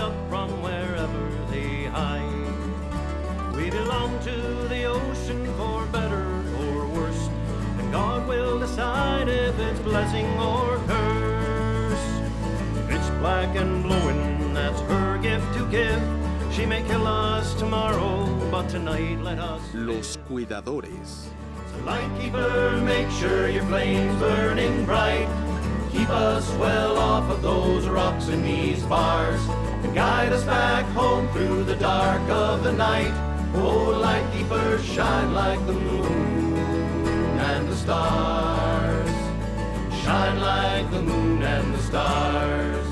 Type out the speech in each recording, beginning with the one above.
up from wherever they hide. We belong to the ocean for better or worse, and God will decide if it's blessing or curse. It's black and blowing, that's her gift to give. She may kill us tomorrow, but tonight let us Los Cuidadores. So lightkeeper, make sure your flame's burning bright. Keep us well off of those rocks and these bars, and guide us back home through the dark of the night. Oh, lightkeeper, shine like the moon and the stars. Shine like the moon and the stars.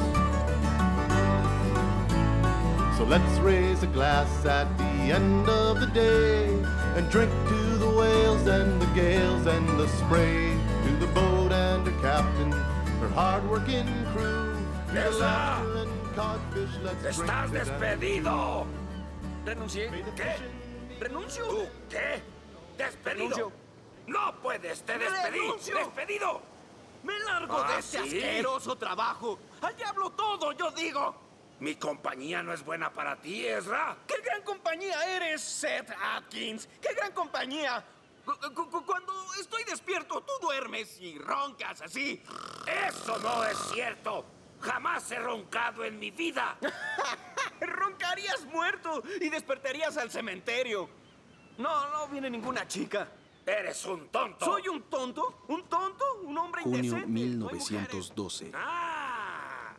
So let's raise a glass at the end of the day and drink to the whales and the gales and the spray, to the boat and her captain, her hard-working crew. To the laughter and codfish, let's drink ¡Estás to them. despedido! Renuncié. ¿Qué? Renuncio. ¿Tú qué? ¿Despedido? Renuncio. ¡No puedes! ¡Te despedí! ¡Renuncio! ¡Despedido! Me largo ¿Ah, de este sí? asqueroso trabajo. Al diablo todo, yo digo. ¿Mi compañía no es buena para ti, Ezra? ¡Qué gran compañía eres, Seth Atkins! ¡Qué gran compañía! Cuando estoy despierto, tú duermes y roncas así. ¡Eso no es cierto! ¡Jamás he roncado en mi vida! Roncarías muerto y despertarías al cementerio. No viene ninguna chica. ¡Eres un tonto! ¿Soy un tonto? ¿Un tonto? ¿Un hombre Junio indecente? No hay mujeres. 1912. ¡Ah!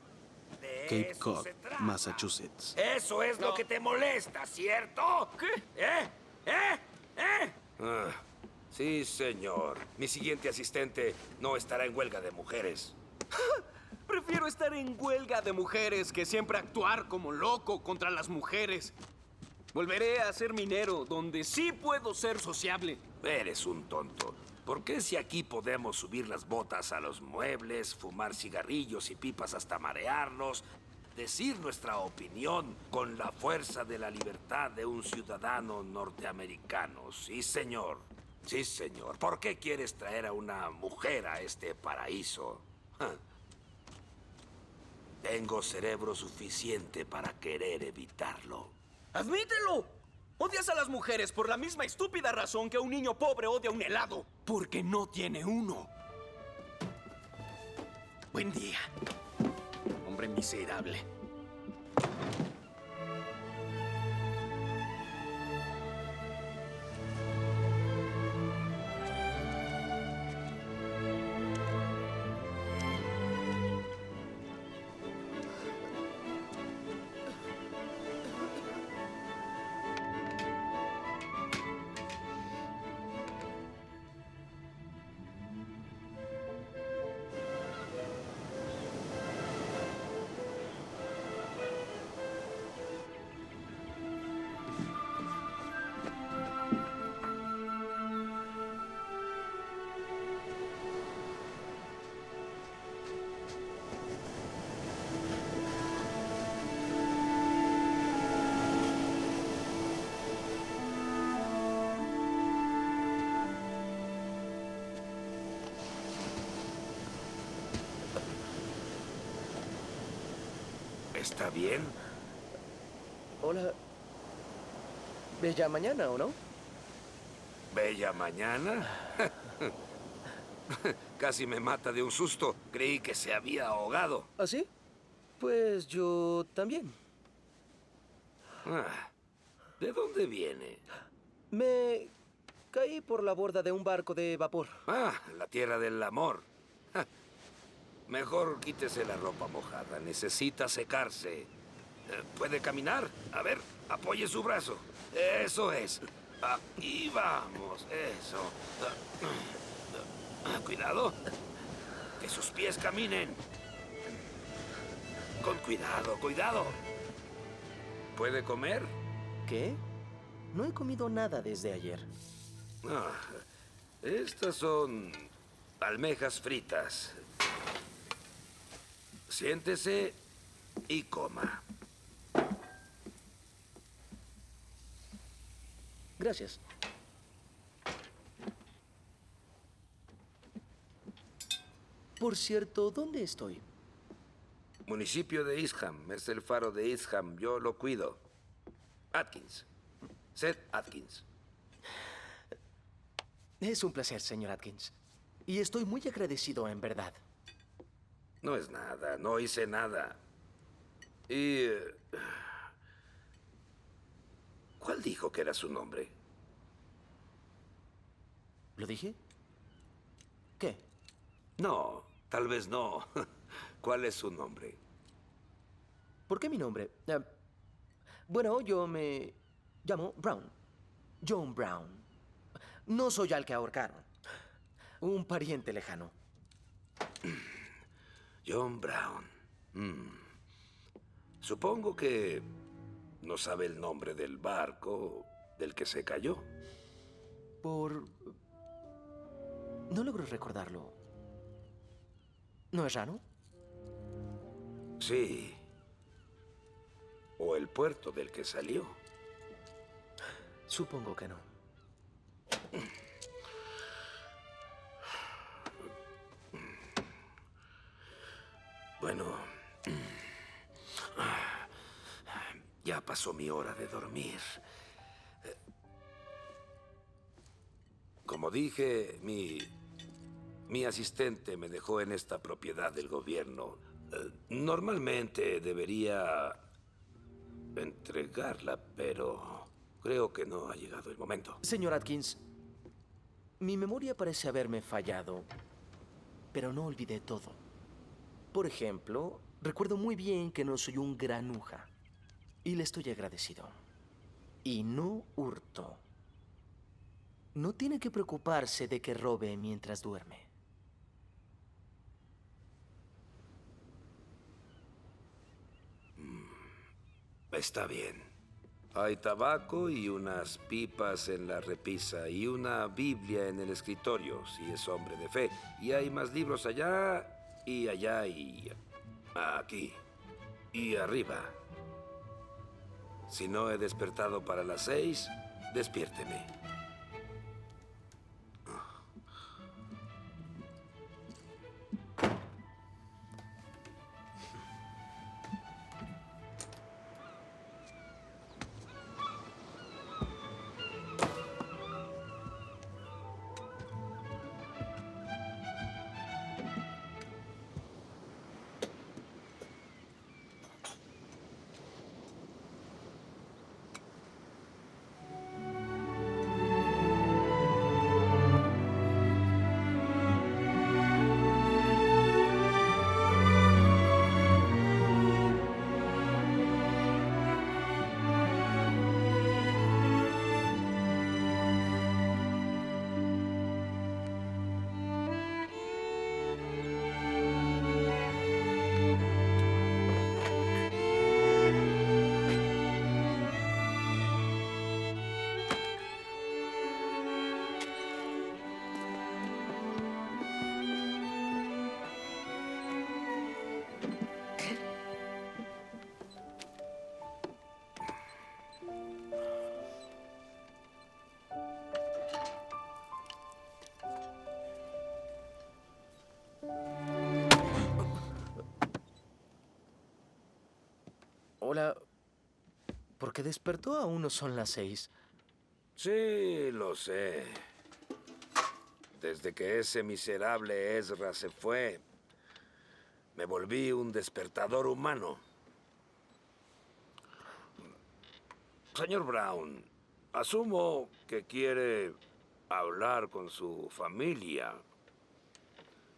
De Cape eso Cod, se trata. Massachusetts. Eso es lo No. que te molesta, ¿cierto? ¿Qué? Ah, sí, señor. Mi siguiente asistente no estará en huelga de mujeres. Prefiero estar en huelga de mujeres que siempre actuar como loco contra las mujeres. Volveré a ser minero, donde sí puedo ser sociable. Eres un tonto. ¿Por qué si aquí podemos subir las botas a los muebles, fumar cigarrillos y pipas hasta marearnos, decir nuestra opinión con la fuerza de la libertad de un ciudadano norteamericano? Sí, señor. Sí, señor. ¿Por qué quieres traer a una mujer a este paraíso? Ja. Tengo cerebro suficiente para querer evitarlo. ¡Admítelo! Odias a las mujeres por la misma estúpida razón que un niño pobre odia un helado. Porque no tiene uno. Buen día, hombre miserable. ¿Está bien? Hola. Bella mañana, ¿o no? ¿Bella mañana? Casi me mata de un susto. Creí que se había ahogado. ¿Ah, sí? Pues yo también. Ah, ¿de dónde viene? Me caí por la borda de un barco de vapor. Ah, la tierra del amor. Ja. Mejor quítese la ropa mojada. Necesita secarse. ¿Puede caminar? A ver, apoye su brazo. Eso es. Aquí vamos. Eso. Cuidado. Que sus pies caminen. Con cuidado, cuidado. ¿Puede comer? ¿Qué? No he comido nada desde ayer. Ah, estas son almejas fritas. Siéntese y coma. Gracias. Por cierto, ¿dónde estoy? Municipio de Eastham. Es el faro de Eastham. Yo lo cuido. Atkins. Seth Atkins. Es un placer, señor Atkins. Y estoy muy agradecido, en verdad. No es nada. No hice nada. Y... ¿cuál dijo que era su nombre? ¿Lo dije? ¿Qué? No, tal vez no. ¿Cuál es su nombre? ¿Por qué mi nombre? Bueno, yo me llamo Brown. John Brown. No soy al que ahorcaron. Un pariente lejano. John Brown. Supongo que no sabe el nombre del barco del que se cayó. No logro recordarlo. ¿No es raro? Sí. O el puerto del que salió. Supongo que no. Bueno, ya pasó mi hora de dormir. Como dije, mi asistente me dejó en esta propiedad del gobierno. Normalmente debería entregarla, pero creo que no ha llegado el momento. Señor Atkins, mi memoria parece haberme fallado, pero no olvidé todo. Por ejemplo, recuerdo muy bien que no soy un granuja, y le estoy agradecido. Y no hurto. No tiene que preocuparse de que robe mientras duerme. Está bien. Hay tabaco y unas pipas en la repisa y una Biblia en el escritorio, si es hombre de fe. Y hay más libros allá y allá y aquí y arriba. Si no he despertado para las 6, despiérteme. Hola. ¿Por qué despertó? Aún no son las 6. Sí, lo sé. Desde que ese miserable Ezra se fue, me volví un despertador humano. Señor Brown, asumo que quiere hablar con su familia.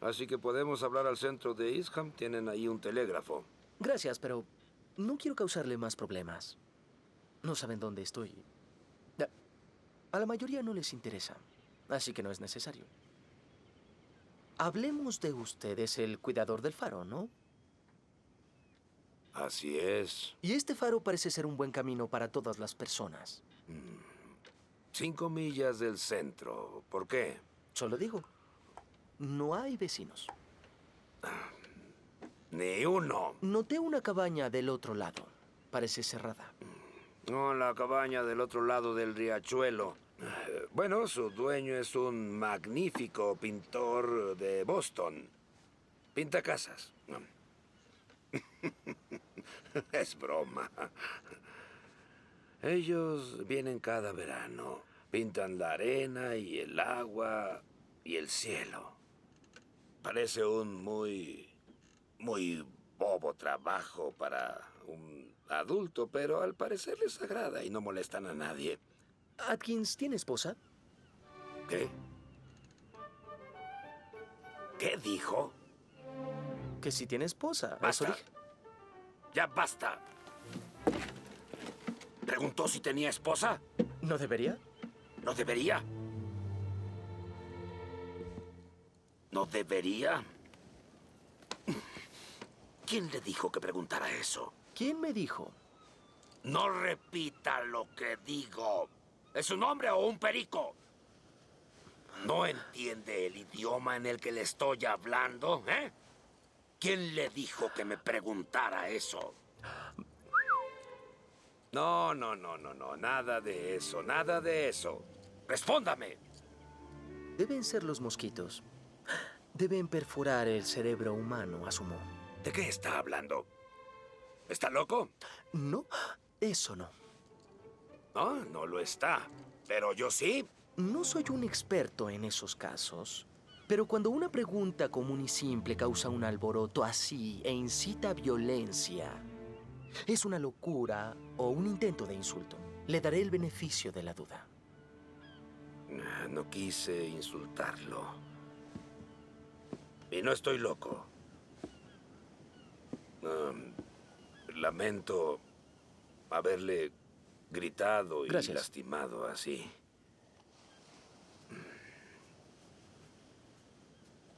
Así que podemos hablar al centro de Eastham. Tienen ahí un telégrafo. Gracias, pero no quiero causarle más problemas. No saben dónde estoy. A la mayoría no les interesa, así que no es necesario. Hablemos de usted, es el cuidador del faro, ¿no? Así es. Y este faro parece ser un buen camino para todas las personas. 5 millas del centro. ¿Por qué? Solo digo, no hay vecinos. Ni uno. Noté una cabaña del otro lado. Parece cerrada. No, la cabaña del otro lado del riachuelo. Bueno, su dueño es un magnífico pintor de Boston. Pinta casas. Es broma. Ellos vienen cada verano. Pintan la arena y el agua y el cielo. Parece un muy bobo trabajo para un adulto, pero al parecer les agrada y no molestan a nadie. Atkins, ¿tiene esposa? ¿Qué? ¿Qué dijo? Que sí tiene esposa. Basta. Eso dije. Ya basta. ¿Preguntó si tenía esposa? ¿No debería? ¿No debería? ¿No debería? ¿Quién le dijo que preguntara eso? ¿Quién me dijo? No repita lo que digo. ¿Es un hombre o un perico? ¿No entiende el idioma en el que le estoy hablando, eh? ¿Quién le dijo que me preguntara eso? No, nada de eso, nada de eso. Respóndame. Deben ser los mosquitos. Deben perforar el cerebro humano, asumo. ¿De qué está hablando? ¿Está loco? No, eso no. No, no lo está. Pero yo sí. No soy un experto en esos casos. Pero cuando una pregunta común y simple causa un alboroto así e incita a violencia, es una locura o un intento de insulto. Le daré el beneficio de la duda. No quise insultarlo. Y no estoy loco. Lamento haberle gritado y Gracias. lastimado así.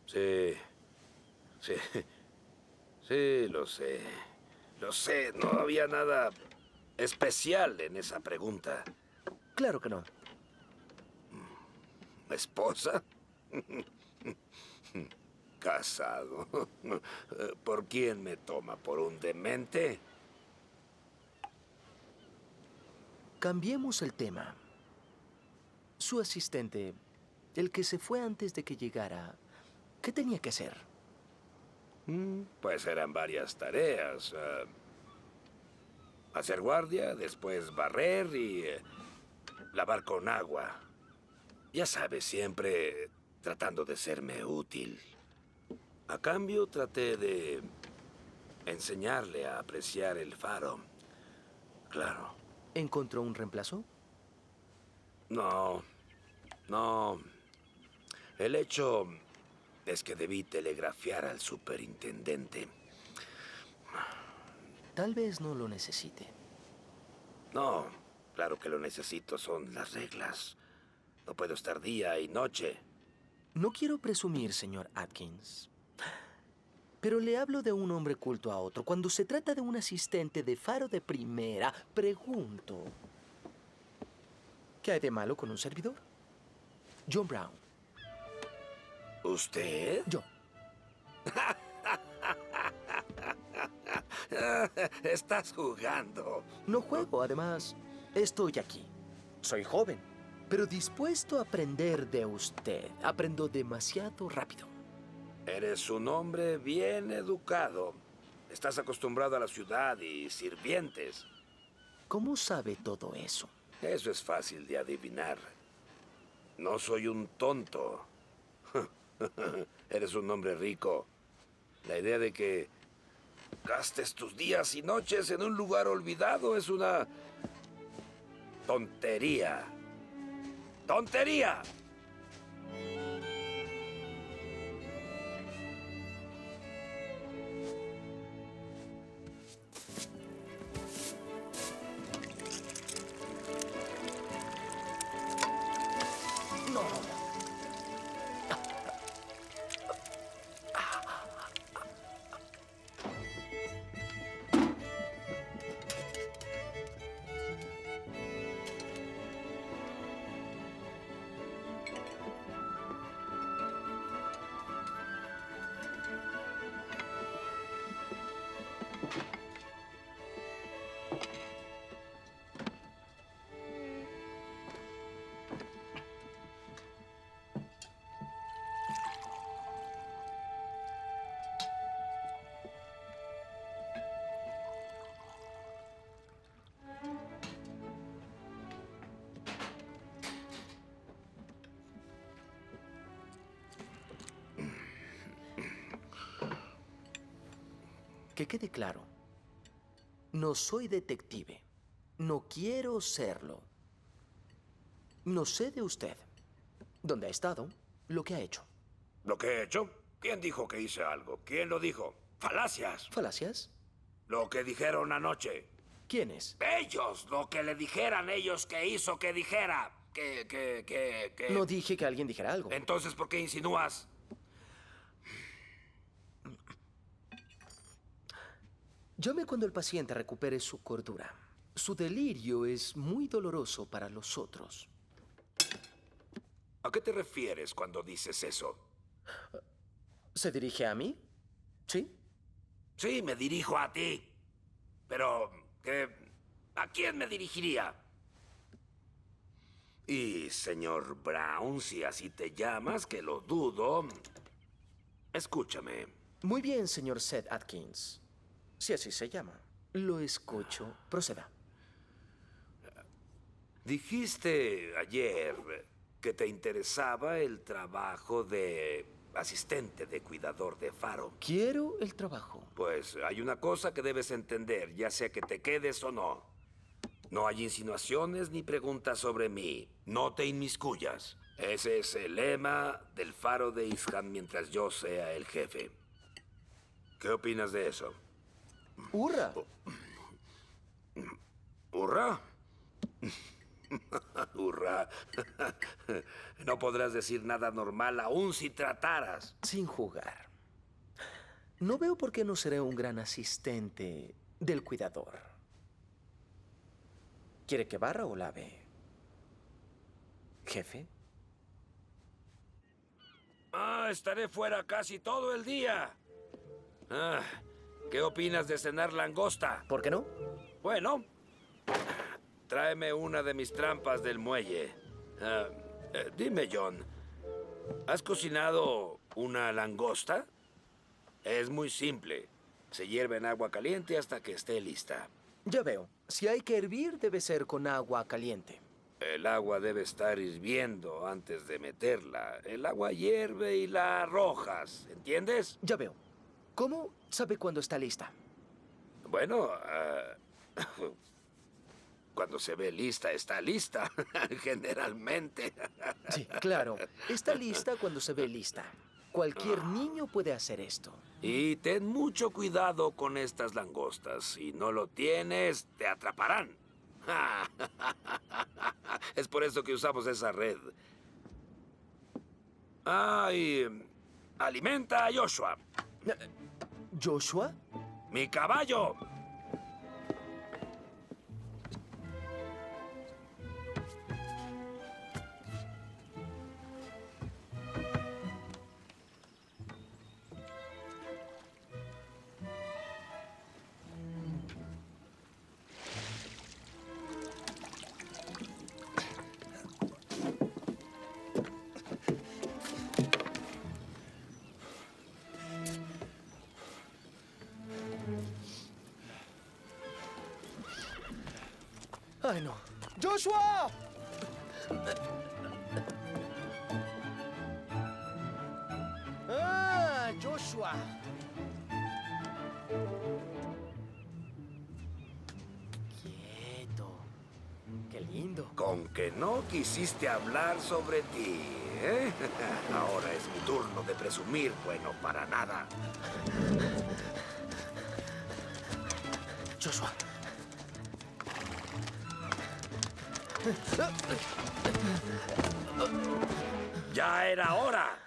Sí, sí, sí, lo sé. Lo sé, no había nada especial en esa pregunta. Claro que no. ¿Esposa? Casado. ¿Por quién me toma? ¿Por un demente? Cambiemos el tema. Su asistente, el que se fue antes de que llegara, ¿qué tenía que hacer? Pues eran varias tareas. Hacer guardia, después barrer y lavar con agua. Ya sabes, siempre tratando de serme útil. A cambio, traté de enseñarle a apreciar el faro. Claro. ¿Encontró un reemplazo? No. El hecho es que debí telegrafiar al superintendente. Tal vez no lo necesite. No, claro que lo necesito, son las reglas. No puedo estar día y noche. No quiero presumir, señor Atkins, pero le hablo de un hombre culto a otro. Cuando se trata de un asistente de faro de primera, pregunto, ¿qué hay de malo con un servidor? John Brown. ¿Usted? Yo. Estás jugando. No juego, además, estoy aquí. Soy joven, pero dispuesto a aprender de usted. Aprendo demasiado rápido. Eres un hombre bien educado. Estás acostumbrado a la ciudad y sirvientes. ¿Cómo sabe todo eso? Eso es fácil de adivinar. No soy un tonto. Eres un hombre rico. La idea de que gastes tus días y noches en un lugar olvidado es una tontería. ¡Tontería! Que quede claro. No soy detective. No quiero serlo. No sé de usted. ¿Dónde ha estado? Lo que ha hecho. ¿Lo que he hecho? ¿Quién dijo que hice algo? ¿Quién lo dijo? Falacias. ¿Falacias? Lo que dijeron anoche. ¿Quiénes? Ellos, lo que le dijeran ellos que hizo que dijera. Que... No dije que alguien dijera algo. Entonces, ¿por qué insinúas? Llame cuando el paciente recupere su cordura. Su delirio es muy doloroso para los otros. ¿A qué te refieres cuando dices eso? ¿Se dirige a mí? ¿Sí? Sí, me dirijo a ti. Pero, ¿a quién me dirigiría? Y, señor Brown, si así te llamas, que lo dudo, escúchame. Muy bien, señor Seth Atkins. Si así se llama. Lo escucho. Proceda. Dijiste ayer que te interesaba el trabajo de asistente de cuidador de faro. Quiero el trabajo. Pues hay una cosa que debes entender, ya sea que te quedes o no. No hay insinuaciones ni preguntas sobre mí. No te inmiscuyas. Ese es el lema del faro de Eastham mientras yo sea el jefe. ¿Qué opinas de eso? ¡Hurra! ¿Hurra? Hurra. No podrás decir nada normal aún si trataras. Sin jugar. No veo por qué no seré un gran asistente del cuidador. ¿Quiere que barra o lave? ¿Jefe? Estaré fuera casi todo el día. ¿Qué opinas de cenar langosta? ¿Por qué no? Bueno, tráeme una de mis trampas del muelle. Dime, John, ¿has cocinado una langosta? Es muy simple. Se hierve en agua caliente hasta que esté lista. Ya veo. Si hay que hervir, debe ser con agua caliente. El agua debe estar hirviendo antes de meterla. El agua hierve y la arrojas, ¿entiendes? Ya veo. ¿Cómo sabe cuándo está lista? Bueno, cuando se ve lista, está lista, generalmente. Sí, claro. Está lista cuando se ve lista. Cualquier niño puede hacer esto. Y ten mucho cuidado con estas langostas. Si no lo tienes, te atraparán. Es por eso que usamos esa red. Y alimenta a Joshua. ¿Joshua? ¡Mi caballo! ¡Ay, no! ¡Joshua! Joshua. Quieto. Qué lindo. Con que no quisiste hablar sobre ti, ¿eh? Ahora es mi turno de presumir, bueno, para nada. Joshua. ¡Ya era hora!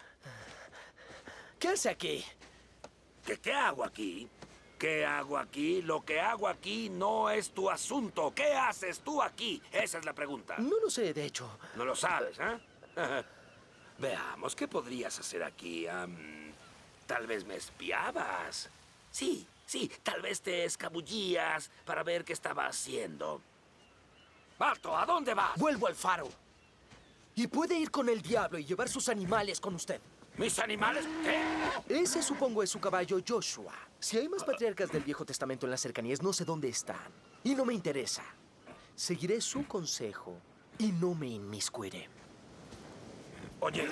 ¿Qué hace aquí? ¿Qué hago aquí? ¿Qué hago aquí? Lo que hago aquí no es tu asunto. ¿Qué haces tú aquí? Esa es la pregunta. No lo sé, de hecho. No lo sabes, ¿eh? Veamos, ¿qué podrías hacer aquí? Tal vez me espiabas. Sí, tal vez te escabullías para ver qué estaba haciendo. ¡Barto, ¿a dónde vas? Vuelvo al faro. Y puede ir con el diablo y llevar sus animales con usted. ¿Mis animales? ¿Qué? Ese supongo es su caballo Joshua. Si hay más patriarcas del Viejo Testamento en las cercanías, no sé dónde están. Y no me interesa. Seguiré su consejo y no me inmiscuiré. Oye...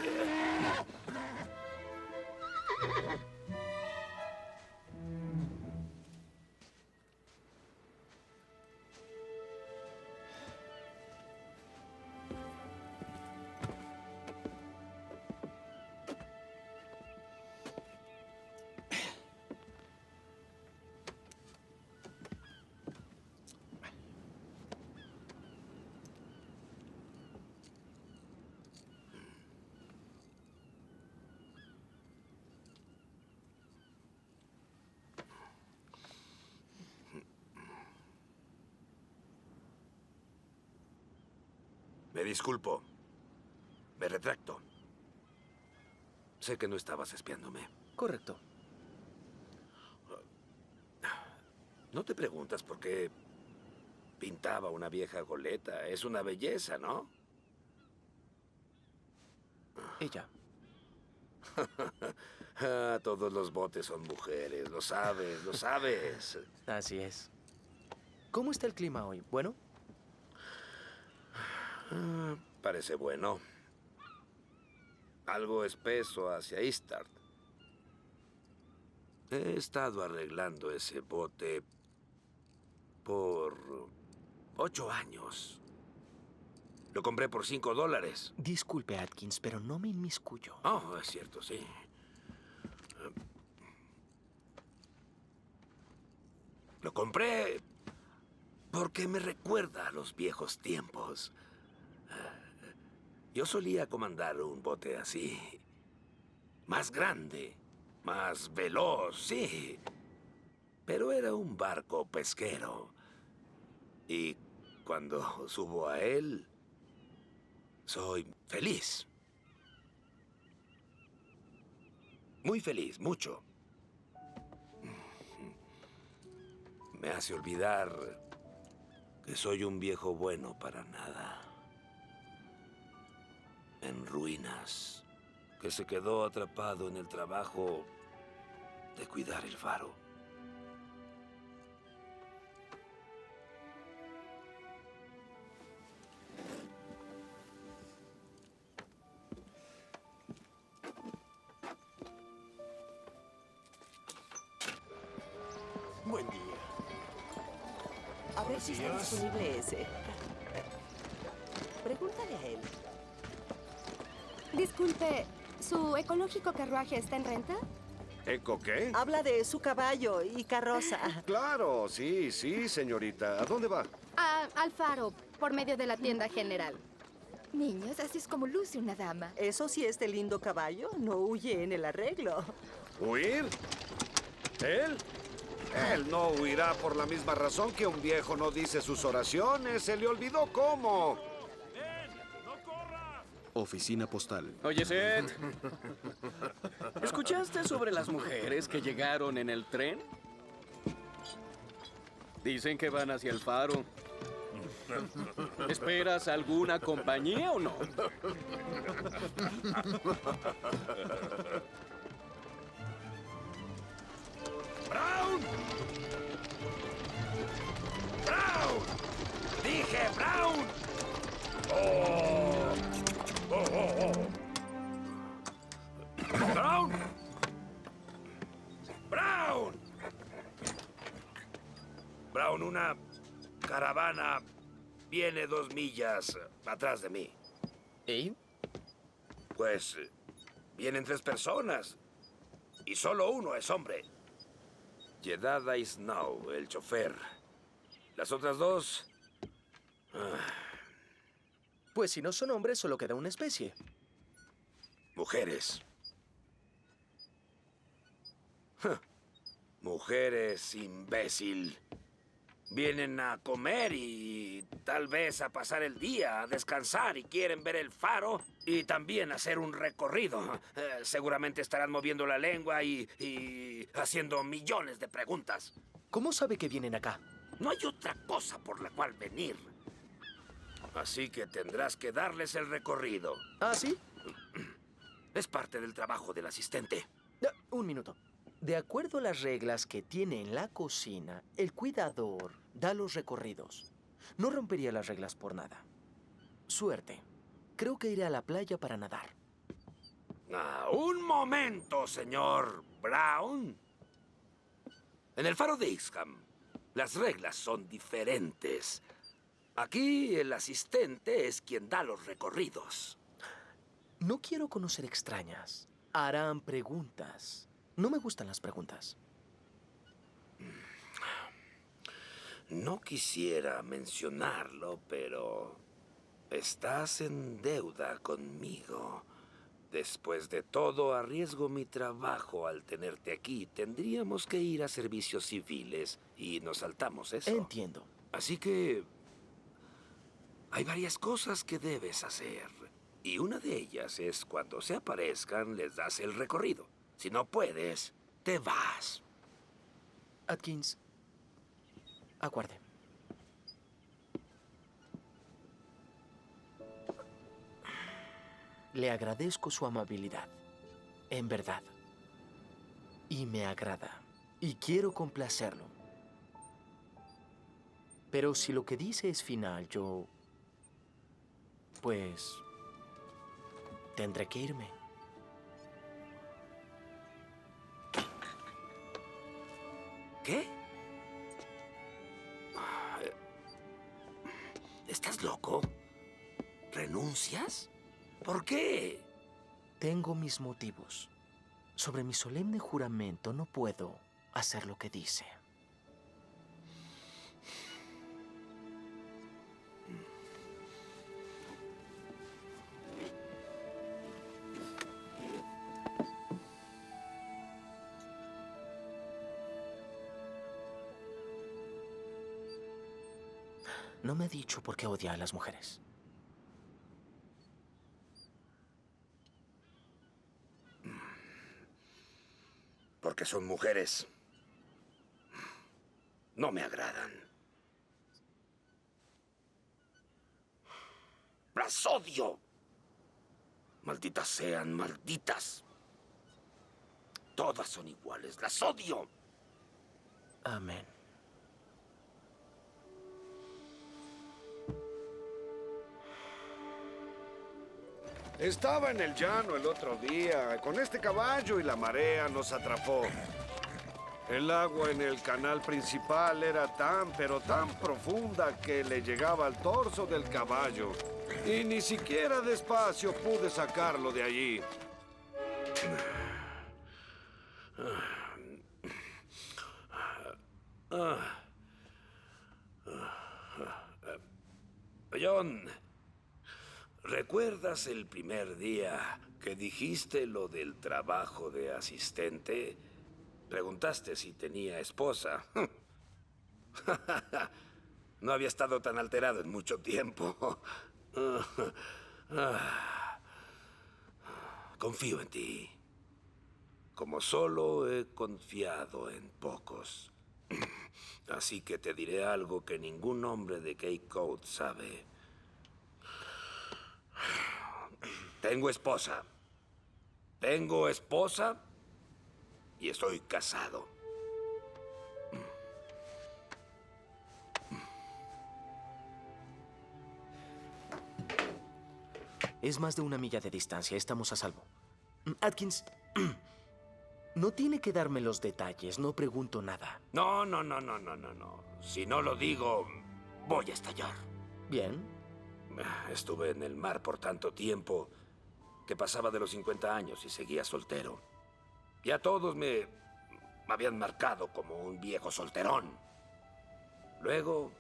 Me disculpo. Me retracto. Sé que no estabas espiándome. Correcto. ¿No te preguntas por qué pintaba una vieja goleta? Es una belleza, ¿no? Ella. Todos los botes son mujeres, lo sabes, lo sabes. Así es. ¿Cómo está el clima hoy? ¿Bueno? Parece bueno. Algo espeso hacia Istard. He estado arreglando ese bote por 8 años. Lo compré por $5. Disculpe, Atkins, pero no me inmiscuyo. Oh, es cierto, sí. Lo compré porque me recuerda a los viejos tiempos. Yo solía comandar un bote así. Más grande, más veloz, sí. Pero era un barco pesquero. Y cuando subo a él, soy feliz. Muy feliz, mucho. Me hace olvidar que soy un viejo bueno para nada. En ruinas, que se quedó atrapado en el trabajo de cuidar el faro. Buen día. A ver si está disponible ese. Pregúntale a él. Disculpe, ¿su ecológico carruaje está en renta? ¿Eco qué? Habla de su caballo y carroza. Claro, sí, señorita. ¿A dónde va? Al faro, por medio de la tienda general. Niños, así es como luce una dama. Eso sí, este lindo caballo no huye en el arreglo. ¿Huir? ¿Él? Él no huirá por la misma razón que un viejo no dice sus oraciones. Se le olvidó cómo. Oficina postal. Oye, Seth. ¿Escuchaste sobre las mujeres que llegaron en el tren? Dicen que van hacia el faro. ¿Esperas alguna compañía o no? ¡Brown! ¡Brown! ¡Dije Brown! ¡Oh! ¡Oh, oh, oh! ¡Brown! ¡Brown! Brown, una caravana viene 2 millas atrás de mí. ¿Y? Pues vienen 3 personas y solo uno es hombre. Jedediah Snow, el chofer. Las otras 2... Pues si no son hombres, solo queda una especie. mujeres. Mujeres, imbécil. Vienen a comer y tal vez a pasar el día, a descansar y quieren ver el faro y también hacer un recorrido. Seguramente estarán moviendo la lengua y haciendo millones de preguntas. ¿Cómo sabe que vienen acá? No hay otra cosa por la cual venir. Así que tendrás que darles el recorrido. ¿Ah, sí? Es parte del trabajo del asistente. Un minuto. De acuerdo a las reglas que tiene en la cocina, el cuidador da los recorridos. No rompería las reglas por nada. Suerte. Creo que iré a la playa para nadar. Un momento, señor Brown. En el faro de Ixham, las reglas son diferentes. Aquí el asistente es quien da los recorridos. No quiero conocer extrañas. Harán preguntas. No me gustan las preguntas. No quisiera mencionarlo, pero estás en deuda conmigo. Después de todo, arriesgo mi trabajo al tenerte aquí. Tendríamos que ir a servicios civiles y nos saltamos eso. Entiendo. Así que Hay varias cosas que debes hacer. Y una de ellas es cuando se aparezcan, les das el recorrido. Si no puedes, te vas. Atkins, aguarde. Le agradezco su amabilidad, en verdad. Y me agrada. Y quiero complacerlo. Pero si lo que dice es final, yo... pues... tendré que irme. ¿Qué? ¿Estás loco? ¿Renuncias? ¿Por qué? Tengo mis motivos. Sobre mi solemne juramento no puedo hacer lo que dice. No me ha dicho por qué odia a las mujeres. Porque son mujeres. No me agradan. ¡Las odio! Malditas sean, malditas. Todas son iguales. ¡Las odio! Amén. Estaba en el llano el otro día, con este caballo y la marea nos atrapó. El agua en el canal principal era tan, pero tan profunda que le llegaba al torso del caballo. Y ni siquiera despacio pude sacarlo de allí. John, ¿recuerdas el primer día que dijiste lo del trabajo de asistente? Preguntaste si tenía esposa. No había estado tan alterado en mucho tiempo. Confío en ti. Como solo he confiado en pocos. Así que te diré algo que ningún hombre de Cape Cod sabe. Tengo esposa. Tengo esposa y estoy casado. Es más de 1 milla de distancia. Estamos a salvo. Atkins, no tiene que darme los detalles. No pregunto nada. No. Si no lo digo, voy a estallar. Bien. Estuve en el mar por tanto tiempo que pasaba de los 50 años y seguía soltero. Ya todos me habían marcado como un viejo solterón. Luego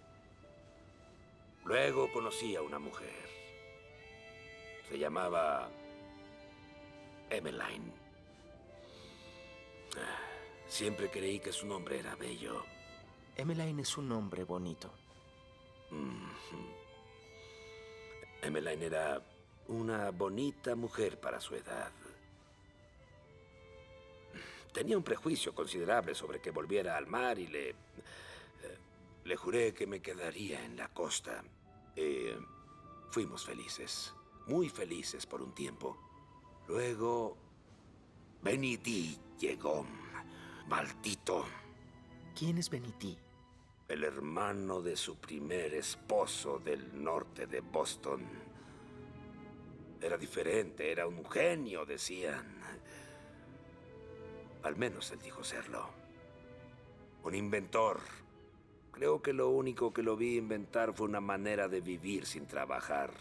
conocí a una mujer. Se llamaba Emmeline. Siempre creí que su nombre era bello. Emmeline es un nombre bonito. Emmeline era una bonita mujer para su edad. Tenía un prejuicio considerable sobre que volviera al mar y le juré que me quedaría en la costa. Fuimos felices, muy felices por un tiempo. Luego, Benny D llegó. Maldito. ¿Quién es Benny D? El hermano de su primer esposo del norte de Boston. Era diferente, era un genio, decían. Al menos él dijo serlo. Un inventor. Creo que lo único que lo vi inventar fue una manera de vivir sin trabajar.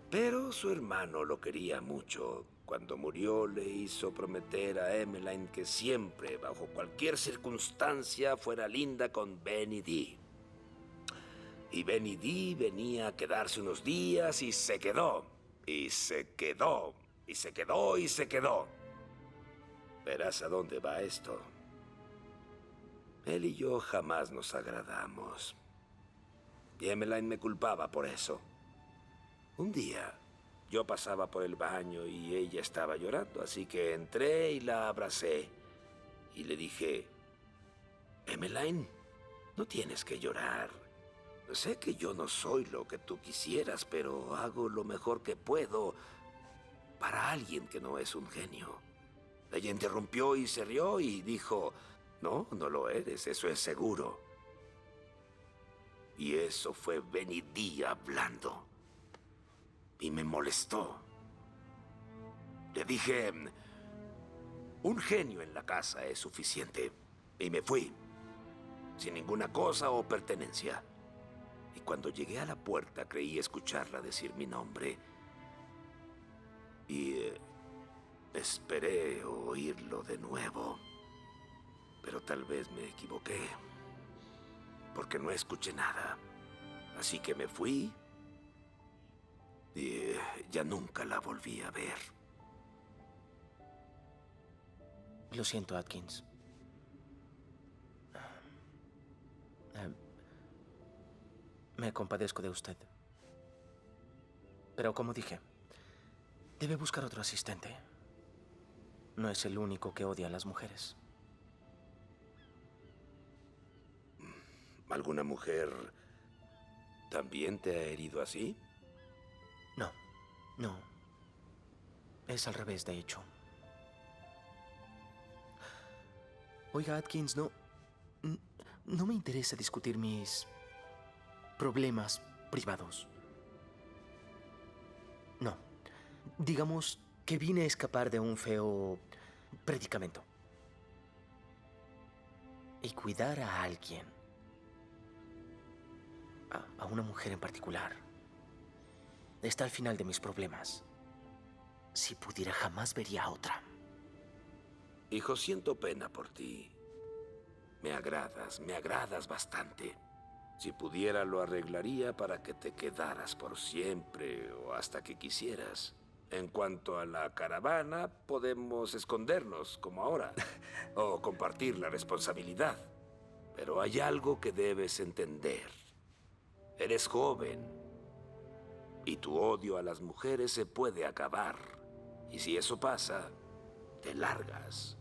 Pero su hermano lo quería mucho. Cuando murió, le hizo prometer a Emmeline que siempre, bajo cualquier circunstancia, fuera linda con Benny D. Y Benny D venía a quedarse unos días y se quedó. Y se quedó. Y se quedó y se quedó. Verás a dónde va esto. Él y yo jamás nos agradamos. Y Emmeline me culpaba por eso. Un día, yo pasaba por el baño y ella estaba llorando, así que entré y la abracé. Y le dije, Emmeline, no tienes que llorar. Sé que yo no soy lo que tú quisieras, pero hago lo mejor que puedo para alguien que no es un genio. Ella interrumpió y se rió y dijo, no, no lo eres, eso es seguro. Y eso fue Benny D hablando. Y me molestó. Le dije, un genio en la casa es suficiente. Y me fui, sin ninguna cosa o pertenencia. Y cuando llegué a la puerta creí escucharla decir mi nombre. Y esperé oírlo de nuevo. Pero tal vez me equivoqué, porque no escuché nada. Así que me fui y ya nunca la volví a ver. Lo siento, Atkins. Me compadezco de usted. Pero como dije, debe buscar otro asistente. No es el único que odia a las mujeres. ¿Alguna mujer también te ha herido así? No, no. Es al revés, de hecho. Oiga, Atkins, no me interesa discutir mis problemas privados. No. Digamos que vine a escapar de un feo predicamento. Y cuidar a alguien. A una mujer en particular. Está al final de mis problemas. Si pudiera, jamás vería a otra. Hijo, siento pena por ti. Me agradas bastante. Si pudiera, lo arreglaría para que te quedaras por siempre o hasta que quisieras. En cuanto a la caravana, podemos escondernos, como ahora, o compartir la responsabilidad. Pero hay algo que debes entender. Eres joven, y tu odio a las mujeres se puede acabar. Y si eso pasa, te largas.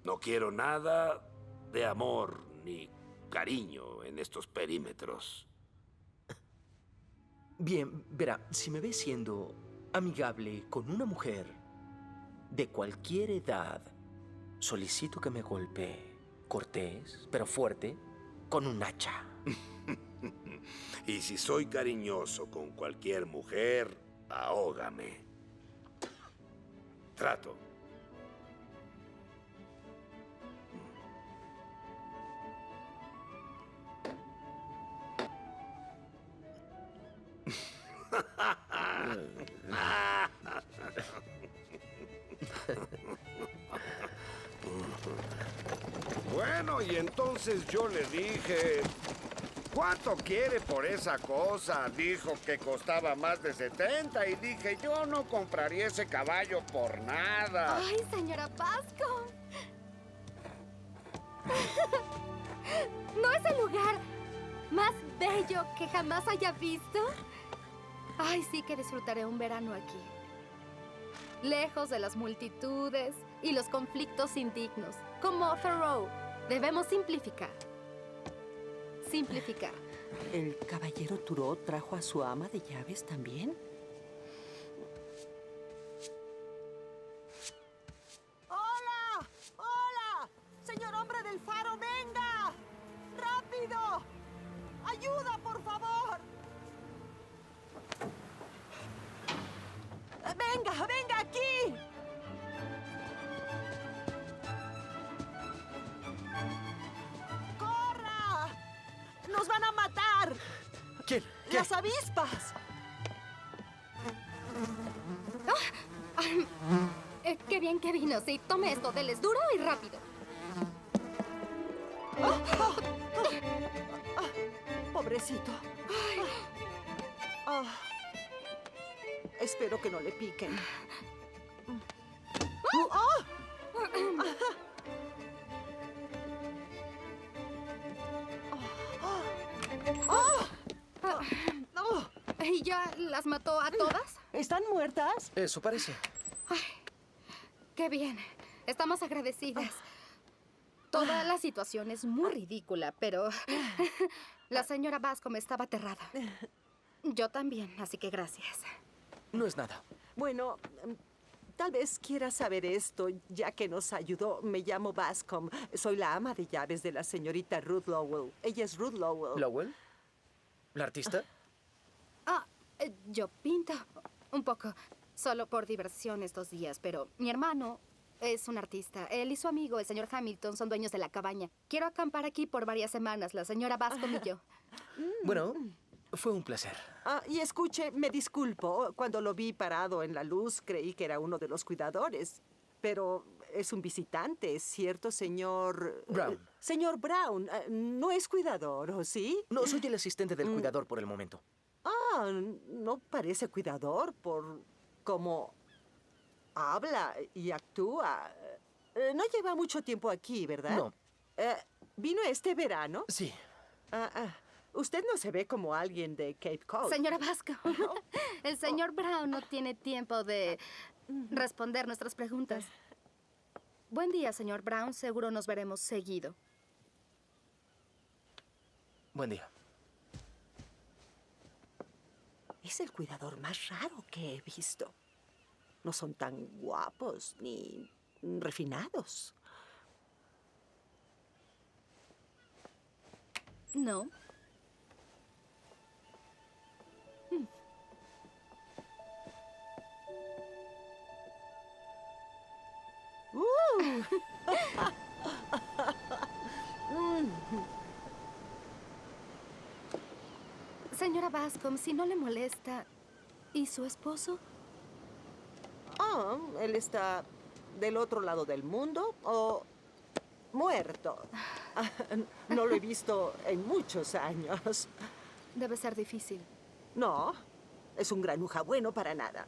No quiero nada de amor ni cariño en estos perímetros. Bien, verá, si me ves siendo amigable con una mujer de cualquier edad, solicito que me golpee, cortés, pero fuerte, con un hacha. Y si soy cariñoso con cualquier mujer, ahógame. Trato. Bueno, y entonces yo le dije, ¿cuánto quiere por esa cosa? Dijo que costaba más de 70 y dije, yo no compraría ese caballo por nada. ¡Ay, señora Pasco! ¿No es el lugar más bello que jamás haya visto? Ay, sí que disfrutaré un verano aquí. Lejos de las multitudes y los conflictos indignos. Como Thoreau, debemos simplificar. Simplificar. ¿El caballero Turó trajo a su ama de llaves también? ¡Hola! ¡Hola! ¡Señor hombre del faro, venga! ¡Rápido! ¡Ayuda, por favor! ¡Venga, venga aquí! ¡Corra! ¡Nos van a matar! ¿Quién? ¿Qué? ¡Las avispas! Qué bien que vino, sí. Tome esto, deles duro y rápido. Pobrecito. Espero que no le piquen. ¿Y ya las mató a todas? ¿Están muertas? Eso parece. Qué bien. Estamos agradecidas. Toda la situación es muy ridícula, pero la señora Bascom estaba aterrada. Yo también, así que gracias. No es nada. Bueno, tal vez quieras saber esto, ya que nos ayudó. Me llamo Bascom. Soy la ama de llaves de la señorita Ruth Lowell. Ella es Ruth Lowell. ¿Lowell? ¿La artista? Yo pinto un poco, solo por diversión estos días, pero mi hermano es un artista. Él y su amigo, el señor Hamilton, son dueños de la cabaña. Quiero acampar aquí por varias semanas, la señora Bascom y yo. Bueno, fue un placer. Y escuche, me disculpo. Cuando lo vi parado en la luz, creí que era uno de los cuidadores. Pero es un visitante, ¿cierto, señor? Brown. Señor Brown, no es cuidador, ¿o sí? No, soy el asistente del cuidador por el momento. No parece cuidador por cómo habla y actúa. No lleva mucho tiempo aquí, ¿verdad? No. ¿Vino este verano? Sí. Usted no se ve como alguien de Cape Cod. Señora Bascom, el señor Brown no tiene tiempo de responder nuestras preguntas. Buen día, señor Brown. Seguro nos veremos seguido. Buen día. Es el cuidador más raro que he visto. No son tan guapos ni refinados. No. Señora Bascom, si no le molesta, ¿y su esposo? Él está del otro lado del mundo o muerto. No lo he visto en muchos años. Debe ser difícil. No, es un granuja bueno para nada.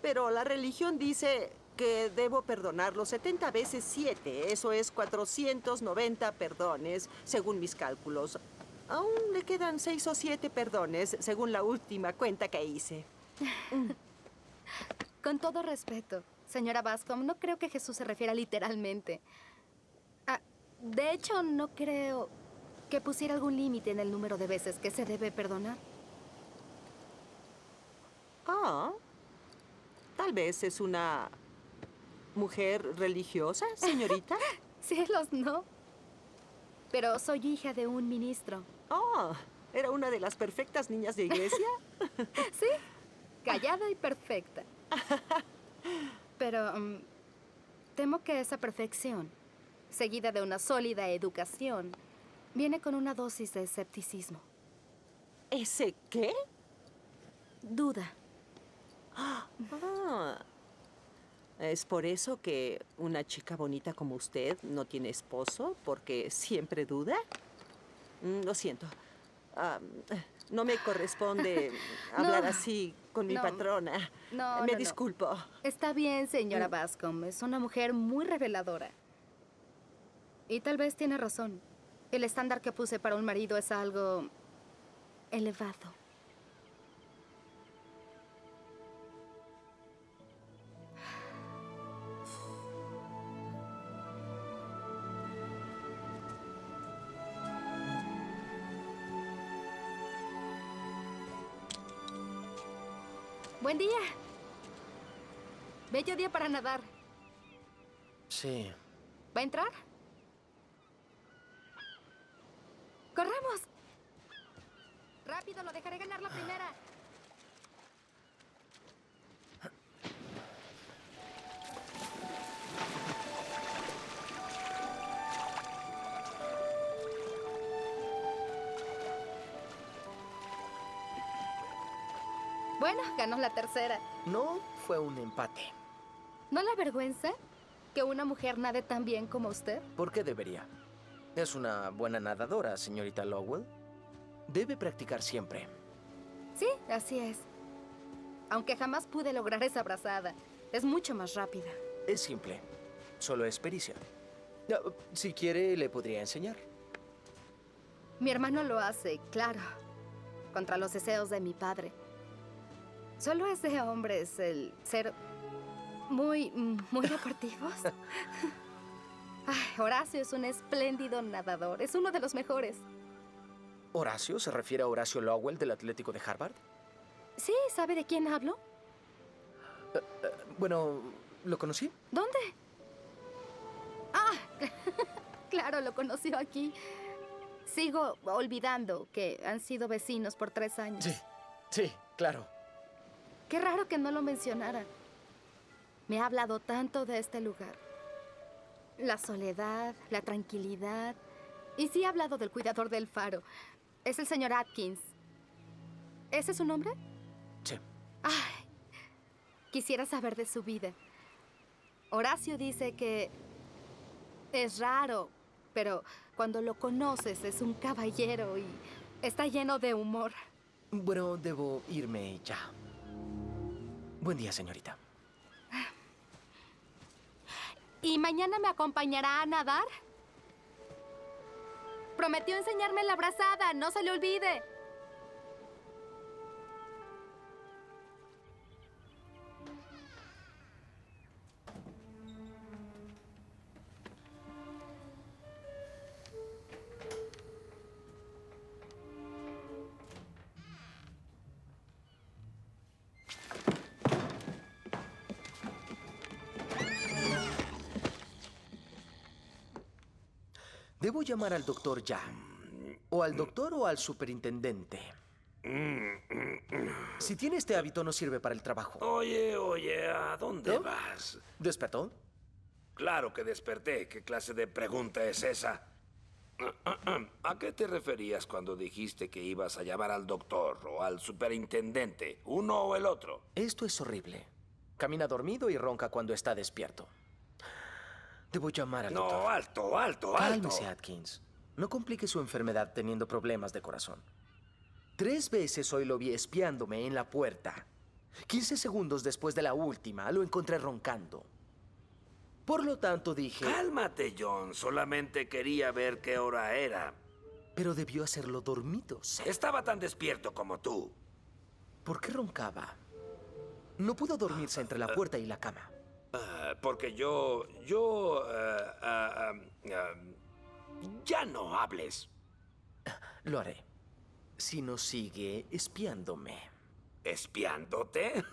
Pero la religión dice que debo perdonarlo 70 veces 7. Eso es 490 perdones, según mis cálculos. Aún le quedan 6 o 7 perdones, según la última cuenta que hice. Con todo respeto, señora Bascom, no creo que Jesús se refiera literalmente. De hecho, no creo que pusiera algún límite en el número de veces que se debe perdonar. Tal vez es una mujer religiosa, señorita. Cielos, no. Pero soy hija de un ministro. ¿Era una de las perfectas niñas de iglesia? Sí, callada y perfecta. Pero temo que esa perfección, seguida de una sólida educación, viene con una dosis de escepticismo. ¿Ese qué? Duda. ¿Es por eso que una chica bonita como usted no tiene esposo? ¿Porque siempre duda? Lo siento. No me corresponde hablar así con mi patrona. Me disculpo. Está bien, señora Bascom. Es una mujer muy reveladora. Y tal vez tiene razón. El estándar que puse para un marido es algo elevado. Buen día. Bello día para nadar. Sí. ¿Va a entrar? ¡Corramos! ¡Rápido! ¡Lo dejaré ganar la primera! Bueno, ganó la tercera. No, fue un empate. ¿No le avergüenza que una mujer nade tan bien como usted? ¿Por qué debería? Es una buena nadadora, señorita Lowell. Debe practicar siempre. Sí, así es. Aunque jamás pude lograr esa brazada. Es mucho más rápida. Es simple. Solo es pericia. Si quiere, le podría enseñar. Mi hermano lo hace, claro. contra los deseos de mi padre. Solo es de hombres el ser muy deportivos. Ay, Horacio es un espléndido nadador. Es uno de los mejores. ¿Horacio? ¿Se refiere a Horacio Lowell del Atlético de Harvard? Sí, ¿sabe de quién hablo? Bueno, ¿lo conocí? ¿Dónde? Ah, claro, lo conoció aquí. Sigo olvidando que han sido vecinos por 3 años. Sí, claro. Qué raro que no lo mencionara. Me ha hablado tanto de este lugar. La soledad, la tranquilidad. Y sí ha hablado del cuidador del faro. Es el señor Atkins. ¿Ese es su nombre? Sí. Ay, quisiera saber de su vida. Horacio dice que es raro, pero cuando lo conoces es un caballero y está lleno de humor. Bueno, debo irme ya. Buen día, señorita. ¿Y mañana me acompañará a nadar? Prometió enseñarme la brazada, no se le olvide. Debo llamar al doctor ya. O al doctor o al superintendente. Si tiene este hábito, no sirve para el trabajo. Oye, ¿a dónde ¿No? vas? ¿Despertó? Claro que desperté. ¿Qué clase de pregunta es esa? ¿A qué te referías cuando dijiste que ibas a llamar al doctor o al superintendente? ¿Uno o el otro? Esto es horrible. Camina dormido y ronca cuando está despierto. Debo llamar al doctor. No, alto. Cálmese, Atkins. No complique su enfermedad teniendo problemas de corazón. 3 veces hoy lo vi espiándome en la puerta. 15 segundos después de la última, lo encontré roncando. Por lo tanto, dije... Cálmate, John. Solamente quería ver qué hora era. Pero debió hacerlo dormido. Estaba tan despierto como tú. ¿Por qué roncaba? No pudo dormirse entre la puerta y la cama. Porque ya no hables. Lo haré. Si no sigue espiándome. ¿Espiándote?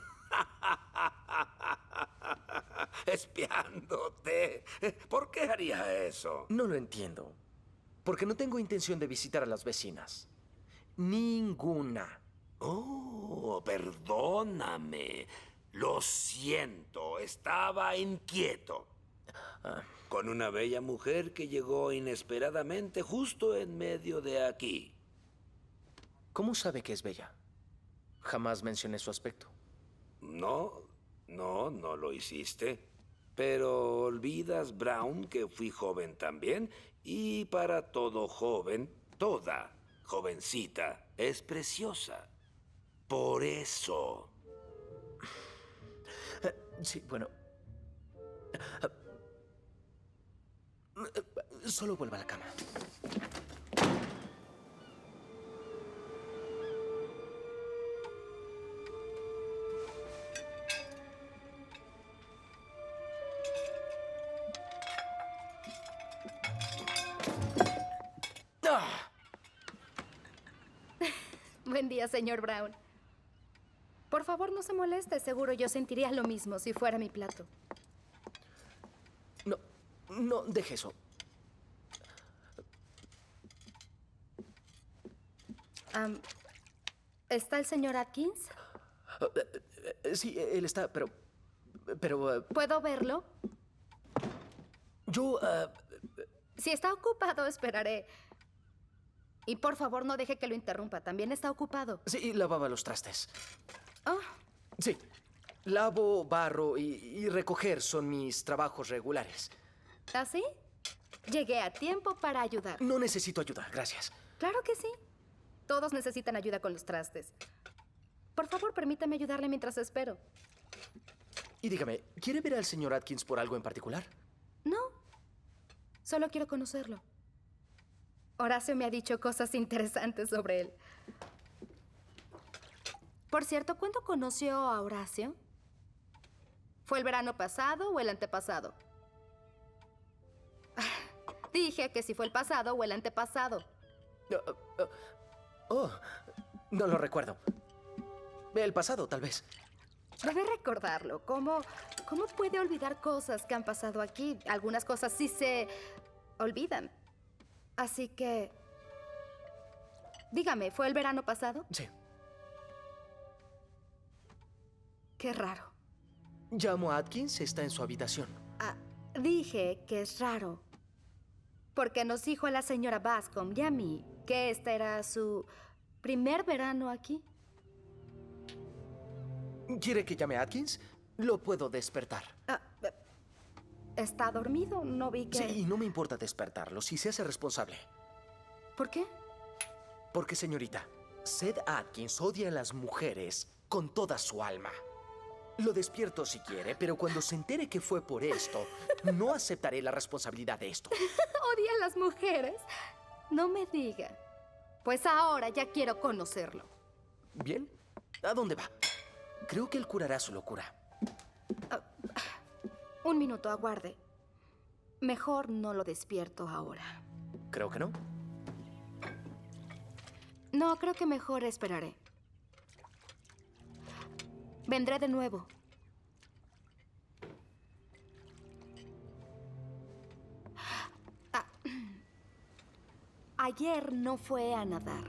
¿Espiándote? ¿Por qué haría eso? No lo entiendo. Porque no tengo intención de visitar a las vecinas. Ninguna. Oh, perdóname. Lo siento, estaba inquieto. Con una bella mujer que llegó inesperadamente justo en medio de aquí. ¿Cómo sabe que es bella? Jamás mencioné su aspecto. No lo hiciste. Pero olvidas, Brown, que fui joven también. Y para todo joven, toda jovencita es preciosa. Por eso. Sí, bueno. Solo vuelva a la cama. Buen día, señor Brown. Por favor, no se moleste. Seguro yo sentiría lo mismo si fuera mi plato. No, deje eso. ¿Está el señor Atkins? Sí, él está, pero... ¿Puedo verlo? Yo... Si está ocupado, esperaré. Y por favor, no deje que lo interrumpa. También está ocupado. Sí, lavaba los trastes. Oh, Sí, lavo, barro y recoger son mis trabajos regulares. ¿así? Llegué a tiempo para ayudar. No necesito ayuda, gracias. Claro que sí. Todos necesitan ayuda con los trastes. Por favor, permítame ayudarle mientras espero. Y dígame, ¿quiere ver al señor Atkins por algo en particular? No. Solo quiero conocerlo. Horacio me ha dicho cosas interesantes sobre él. Por cierto, ¿cuándo conoció a Horacio? ¿Fue el verano pasado o el antepasado? Dije que si fue el pasado o el antepasado. No lo recuerdo. El pasado, tal vez. Debe recordarlo. ¿Cómo puede olvidar cosas que han pasado aquí? Algunas cosas sí se olvidan. Así que... Dígame, ¿fue el verano pasado? Sí. Qué raro. Llamo a Atkins, está en su habitación. Dije que es raro. Porque nos dijo la señora Bascom y a mí que este era su primer verano aquí. ¿Quiere que llame a Atkins? Lo puedo despertar. ¿Está dormido? No vi que... Sí, y no me importa despertarlo si se hace responsable. ¿Por qué? Porque, señorita, Seth Atkins odia a las mujeres con toda su alma. Lo despierto si quiere, pero cuando se entere que fue por esto, no aceptaré la responsabilidad de esto. ¿Odia a las mujeres? No me diga. Pues ahora ya quiero conocerlo. Bien, ¿a dónde va? Creo que él curará su locura. Un minuto, aguarde. Mejor no lo despierto ahora. Creo que no. No, creo que mejor esperaré. Vendré de nuevo. Ayer no fue a nadar.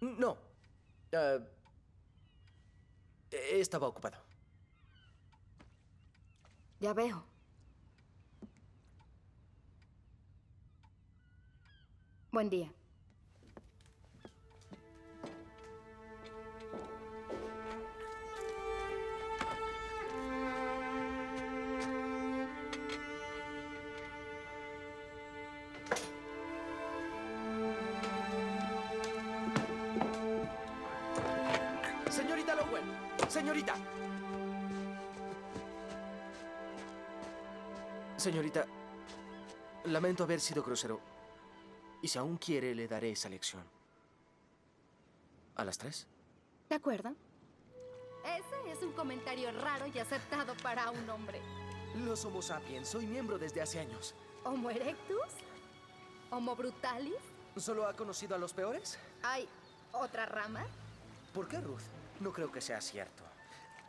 No. Estaba ocupado. Ya veo. Buen día. Señorita Lowell, señorita. Señorita, lamento haber sido grosero. Y si aún quiere, le daré esa lección. ¿A las 3? ¿De acuerdo? Ese es un comentario raro y aceptado para un hombre. Los Homo sapiens, soy miembro desde hace años. ¿Homo erectus? ¿Homo brutalis? ¿Solo ha conocido a los peores? ¿Hay otra rama? ¿Por qué, Ruth? No creo que sea cierto.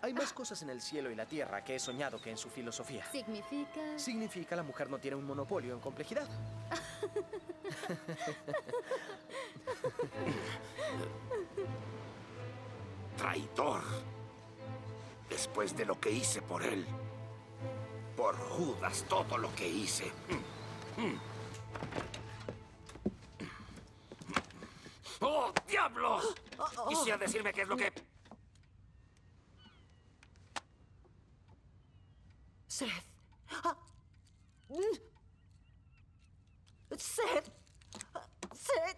Hay más cosas en el cielo y la tierra que he soñado que en su filosofía. ¿Significa? Significa la mujer no tiene un monopolio en complejidad. Traidor. Después de lo que hice por él. Por Judas, todo lo que hice. ¡Oh, diablos! Quisiera decirme qué es lo que... Seth. Seth. Seth.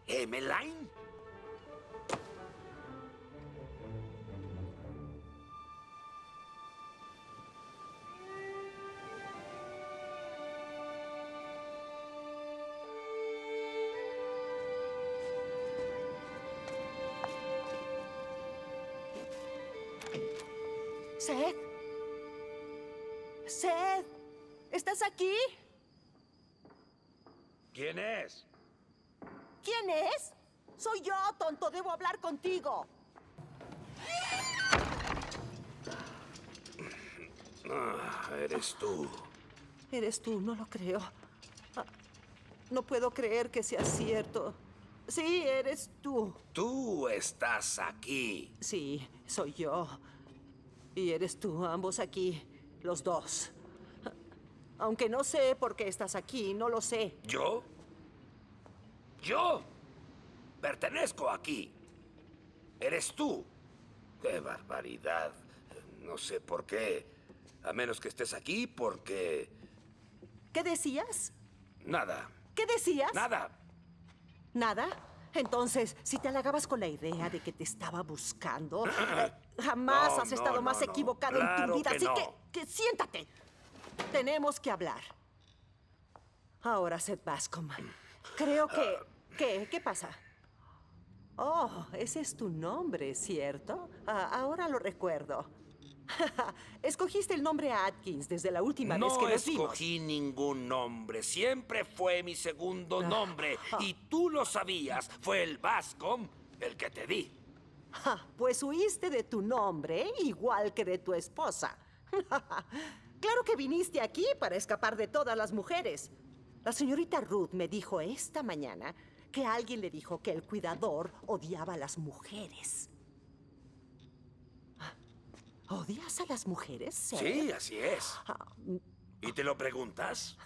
¿Emmeline? Seth. Seth. ¿Estás aquí? ¿Quién es? ¿Quién es? Soy yo, tonto. Debo hablar contigo. Eres tú. Eres tú, no lo creo. No puedo creer que sea cierto. Sí, eres tú. Tú estás aquí. Sí, soy yo. Y eres tú, ambos aquí, los dos. Aunque no sé por qué estás aquí, no lo sé. ¿Yo? ¿Yo? Pertenezco aquí. Eres tú. ¡Qué barbaridad! No sé por qué. A menos que estés aquí porque... ¿Qué decías? Nada. ¿Qué decías? Nada. ¿Nada? Entonces, si te halagabas con la idea de que te estaba buscando, jamás No, has estado no, más no, no. equivocado en Claro tu vida. que Así no. que siéntate. Tenemos que hablar. Ahora, Seth Bascom. Creo que... ¿Qué pasa? Oh, ese es tu nombre, ¿cierto? Ahora lo recuerdo. Escogiste el nombre Atkins desde la última vez que No nos vimos. escogí ningún nombre. Siempre fue mi segundo nombre. Y tú lo sabías. Fue el Bascom el que te di. Pues huiste de tu nombre igual que de tu esposa. Claro que viniste aquí para escapar de todas las mujeres. La señorita Ruth me dijo esta mañana que alguien le dijo que el cuidador odiaba a las mujeres. ¿Odias a las mujeres, Seth? Sí, así es. ¿Y te lo preguntas?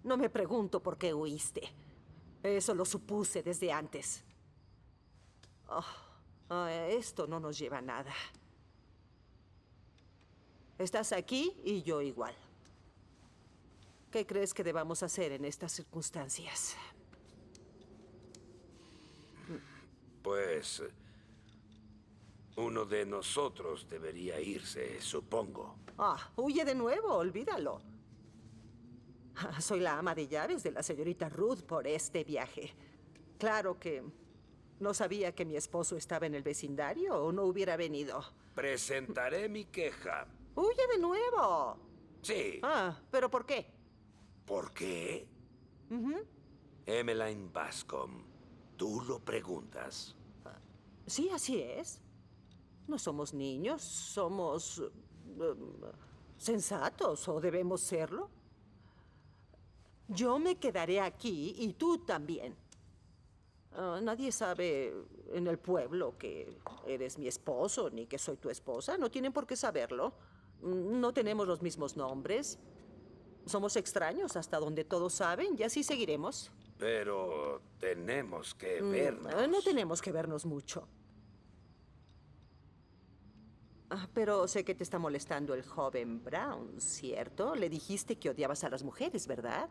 No me pregunto por qué huiste. Eso lo supuse desde antes. Esto no nos lleva a nada. Estás aquí y yo igual. ¿Qué crees que debamos hacer en estas circunstancias? Pues... uno de nosotros debería irse, supongo. Huye de nuevo, olvídalo. Soy la ama de llaves de la señorita Ruth por este viaje. Claro que no sabía que mi esposo estaba en el vecindario o no hubiera venido. Presentaré mi queja. ¡Huye de nuevo! Sí. ¿Pero por qué? ¿Por qué? Emmeline Bascom, ¿tú lo preguntas? Sí, así es. No somos niños, somos sensatos, o debemos serlo. Yo me quedaré aquí y tú también. Nadie sabe en el pueblo que eres mi esposo ni que soy tu esposa. No tienen por qué saberlo. No tenemos los mismos nombres. Somos extraños hasta donde todos saben y así seguiremos. Pero tenemos que vernos. No tenemos que vernos mucho. Pero sé que te está molestando el joven Brown, ¿cierto? Le dijiste que odiabas a las mujeres, ¿verdad?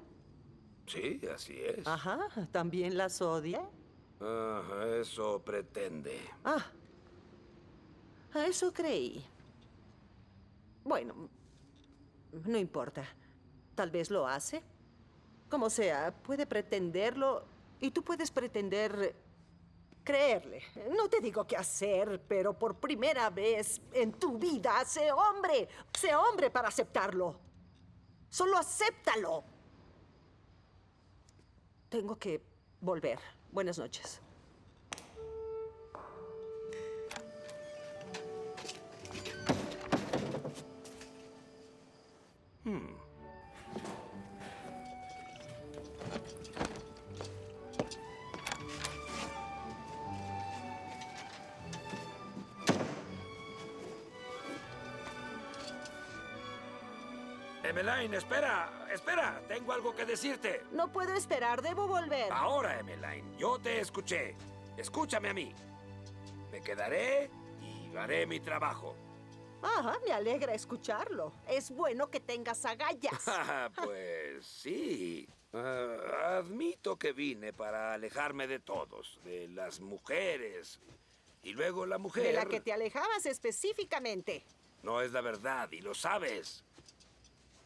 Sí, así es. Ajá, ¿también las odia? Eso pretende. A eso creí. Bueno, no importa. Tal vez lo hace. Como sea, puede pretenderlo y tú puedes pretender creerle. No te digo qué hacer, pero por primera vez en tu vida, sé hombre. Sé hombre para aceptarlo. Solo acéptalo. Tengo que volver. Buenas noches. Emmeline, espera, espera. Tengo algo que decirte. No puedo esperar, debo volver. Ahora, Emmeline, yo te escuché. Escúchame a mí. Me quedaré y haré mi trabajo. Me alegra escucharlo. Es bueno que tengas agallas. Pues sí. Admito que vine para alejarme de todos, de las mujeres. Y luego la mujer... De la que te alejabas específicamente. No es la verdad, y lo sabes.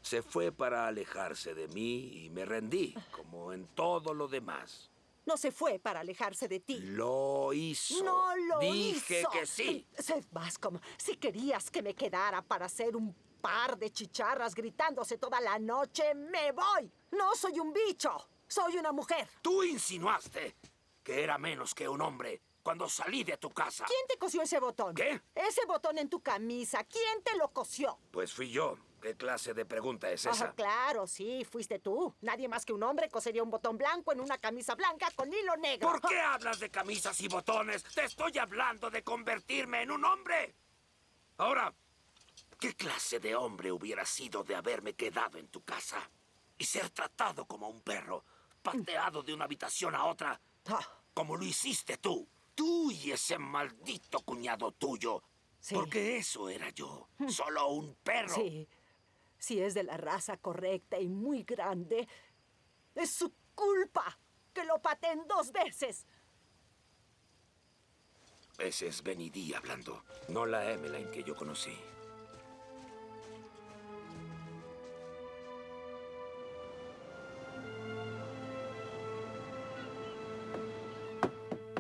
Se fue para alejarse de mí y me rendí, como en todo lo demás. No se fue para alejarse de ti. Lo hizo. No lo hizo. Dije que sí. Seth Bascom, si querías que me quedara para hacer un par de chicharras gritándose toda la noche, me voy. No soy un bicho. Soy una mujer. Tú insinuaste que era menos que un hombre cuando salí de tu casa. ¿Quién te cosió ese botón? ¿Qué? Ese botón en tu camisa. ¿Quién te lo cosió? Pues fui yo. ¿Qué clase de pregunta es esa? Claro, sí, fuiste tú. Nadie más que un hombre cosería un botón blanco en una camisa blanca con hilo negro. ¿Por qué hablas de camisas y botones? Te estoy hablando de convertirme en un hombre. Ahora, ¿qué clase de hombre hubiera sido de haberme quedado en tu casa y ser tratado como un perro, pateado de una habitación a otra, como lo hiciste tú? Tú y ese maldito cuñado tuyo. Sí. Porque eso era yo, solo un perro. Sí. Si es de la raza correcta y muy grande, es su culpa que lo pateen 2 veces. Ese es Benny D hablando, no la Emmeline que yo conocí.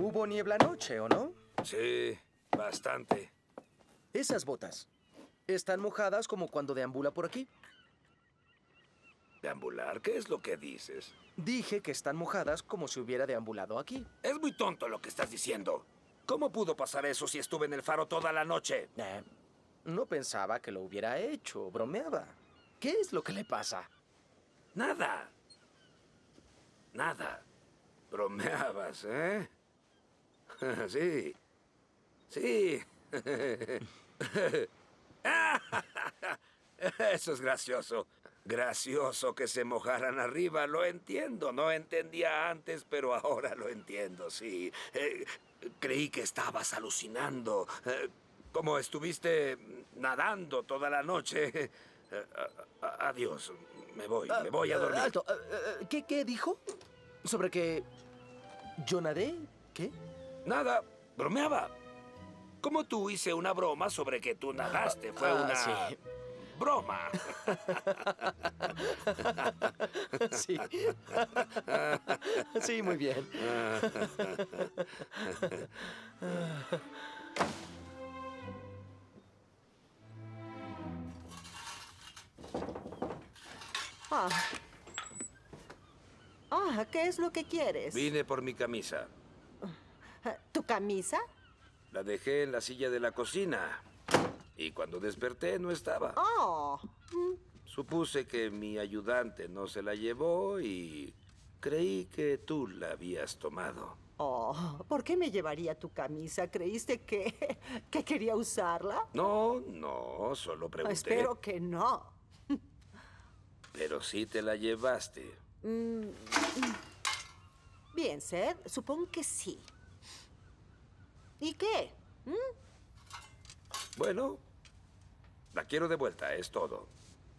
Hubo niebla anoche, ¿o no? Sí, bastante. Esas botas están mojadas como cuando deambula por aquí. ¿Deambular? ¿Qué es lo que dices? Dije que están mojadas como si hubiera deambulado aquí. Es muy tonto lo que estás diciendo. ¿Cómo pudo pasar eso si estuve en el faro toda la noche? No pensaba que lo hubiera hecho, bromeaba. ¿Qué es lo que le pasa? Nada. Nada. Bromeabas, ¿eh? Sí. Sí. Eso es gracioso. Gracioso que se mojaran arriba, lo entiendo. No entendía antes, pero ahora lo entiendo, sí. Creí que estabas alucinando. Como estuviste nadando toda la noche. Adiós. Me voy a dormir. Alto. ¿Qué dijo? ¿Sobre que yo nadé? ¿Qué? Nada, bromeaba. Como tú hice una broma sobre que tú nadaste. Fue una sí. broma. Sí. Sí, muy bien. ¿Qué es lo que quieres? Vine por mi camisa. ¿Tu camisa? La dejé en la silla de la cocina. Y cuando desperté no estaba. Oh. Supuse que mi ayudante no se la llevó y creí que tú la habías tomado. Oh, ¿por qué me llevaría tu camisa? ¿Creíste que quería usarla? No, solo pregunté. Espero que no. Pero sí te la llevaste. Bien, Seth, supongo que sí. ¿Y qué? Bueno, la quiero de vuelta, es todo.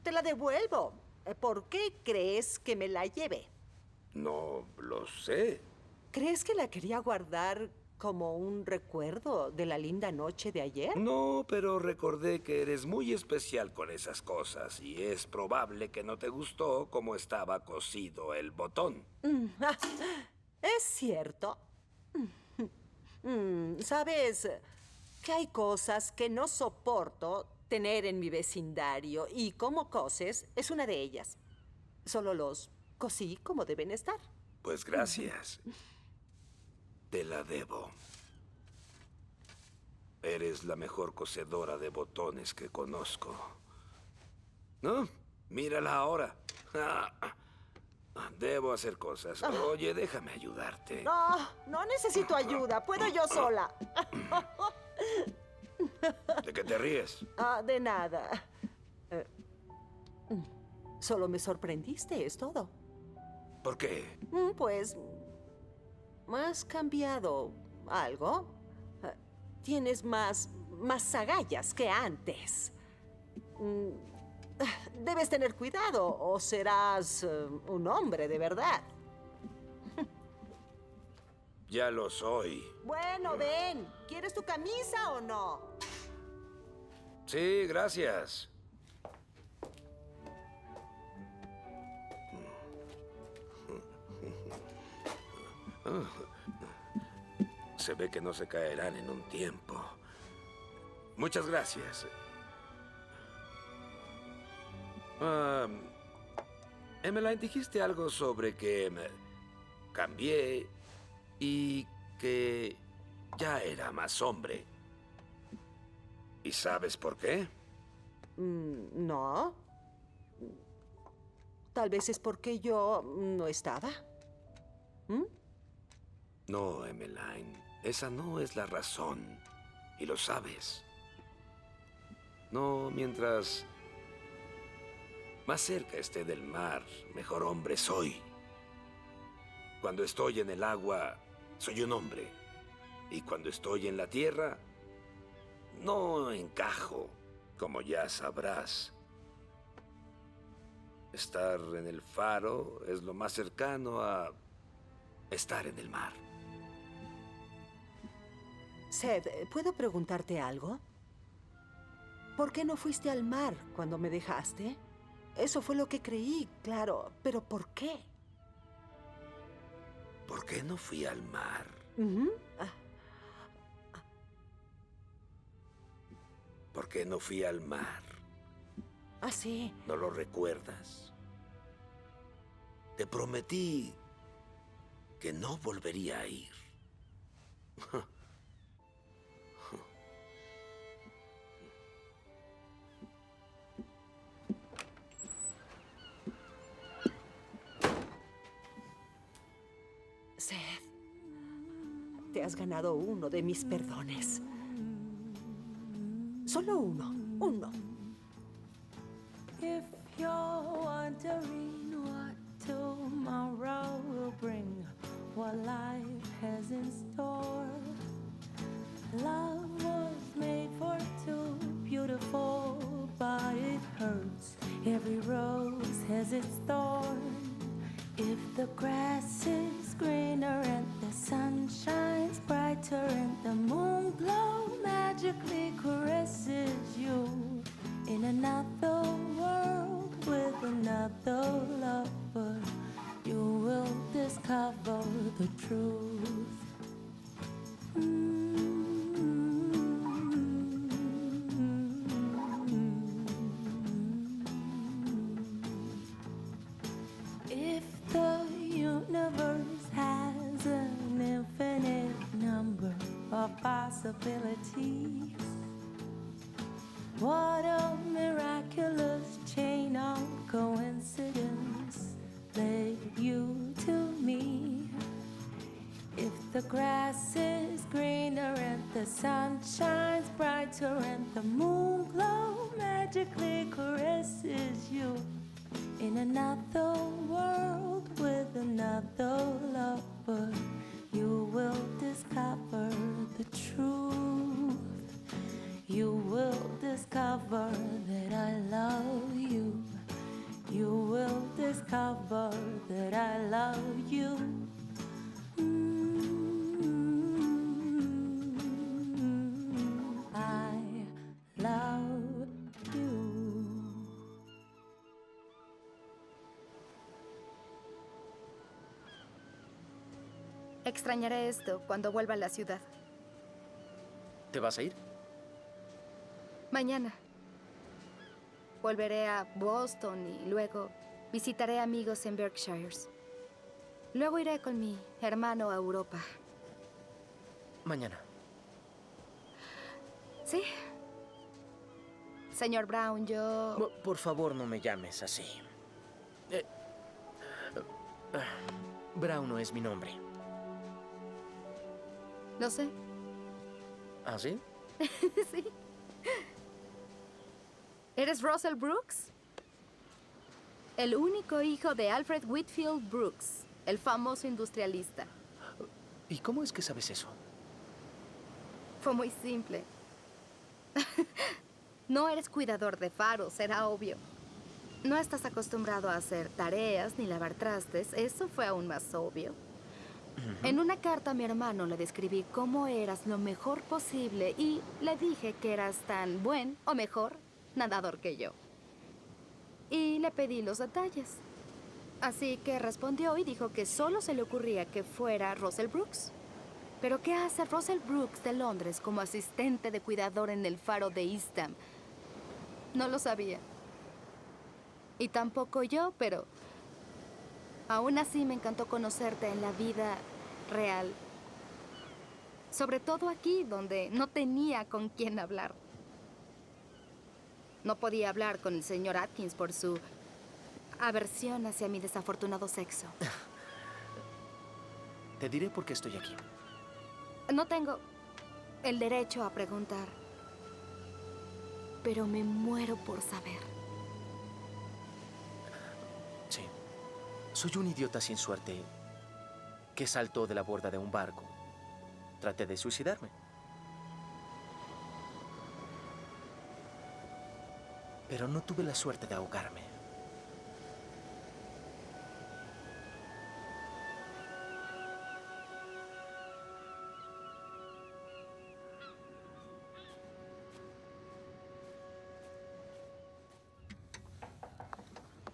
Te la devuelvo. ¿Por qué crees que me la lleve? No lo sé. ¿Crees que la quería guardar como un recuerdo de la linda noche de ayer? No, pero recordé que eres muy especial con esas cosas y es probable que no te gustó cómo estaba cosido el botón. Es cierto. ¿Sabes que hay cosas que no soporto tener en mi vecindario y cómo coses es una de ellas? Solo los cosí como deben estar. Pues gracias. Te la debo. Eres la mejor cosedora de botones que conozco. ¿No? Mírala ahora. Debo hacer cosas. Oye, déjame ayudarte. No necesito ayuda. Puedo yo sola. ¿De qué te ríes? De nada. Solo me sorprendiste, es todo. ¿Por qué? Pues... ¿has cambiado algo? Tienes más agallas que antes. Debes tener cuidado o serás un hombre de verdad. Ya lo soy. Bueno, ven. ¿Quieres tu camisa o no? Sí, gracias. Se ve que no se caerán en un tiempo. Muchas gracias. Emmeline, dijiste algo sobre que cambié y que ya era más hombre. ¿Y sabes por qué? No. Tal vez es porque yo no estaba. No, Emmeline. Esa no es la razón. Y lo sabes. No, mientras más cerca esté del mar, mejor hombre soy. Cuando estoy en el agua, soy un hombre. Y cuando estoy en la tierra, no encajo, como ya sabrás. Estar en el faro es lo más cercano a estar en el mar. Seth, ¿puedo preguntarte algo? ¿Por qué no fuiste al mar cuando me dejaste? Eso fue lo que creí, claro. ¿Pero por qué? ¿Por qué no fui al mar? ¿Por qué no fui al mar? Ah, sí. ¿No lo recuerdas? Te prometí que no volvería a ir. Seth, te has ganado uno de mis perdones. Solo uno. Uno. If you're wondering what tomorrow will bring, what life has in store, love was made for two, beautiful, but it hurts. Every rose has its thorn. If the grass is greener and the sun shines brighter and the moon glow magically caresses you in another world with another lover, you will discover the truth. If the universe has an infinite number of possibilities, what a miraculous chain of coincidence led you to me. If the grass is greener and the sun shines brighter and the moon glow magically caresses you in another world with another lover, you will discover the truth. You will discover that I love you. You will discover that I love you. I love you. Extrañaré esto cuando vuelva a la ciudad. ¿Te vas a ir? Mañana. Volveré a Boston y luego visitaré amigos en Berkshires. Luego iré con mi hermano a Europa. Mañana. ¿Sí? Señor Brown, yo... Por favor, no me llames así. Brown no es mi nombre. Lo sé. ¿Ah, sí? Sí. ¿Eres Russell Brooks? El único hijo de Alfred Whitfield Brooks, el famoso industrialista. ¿Y cómo es que sabes eso? Fue muy simple. No eres cuidador de faros, era obvio. No estás acostumbrado a hacer tareas ni lavar trastes, eso fue aún más obvio. En una carta a mi hermano le describí cómo eras lo mejor posible y le dije que eras tan buen, o mejor, nadador que yo. Y le pedí los detalles. Así que respondió y dijo que solo se le ocurría que fuera Russell Brooks. ¿Pero qué hace Russell Brooks de Londres como asistente de cuidador en el faro de Eastham? No lo sabía. Y tampoco yo, pero... aún así me encantó conocerte en la vida real. Sobre todo aquí, donde no tenía con quién hablar. No podía hablar con el señor Atkins por su aversión hacia mi desafortunado sexo. Te diré por qué estoy aquí. No tengo el derecho a preguntar, pero me muero por saber. Sí. Soy un idiota sin suerte que saltó de la borda de un barco. Traté de suicidarme. Pero no tuve la suerte de ahogarme.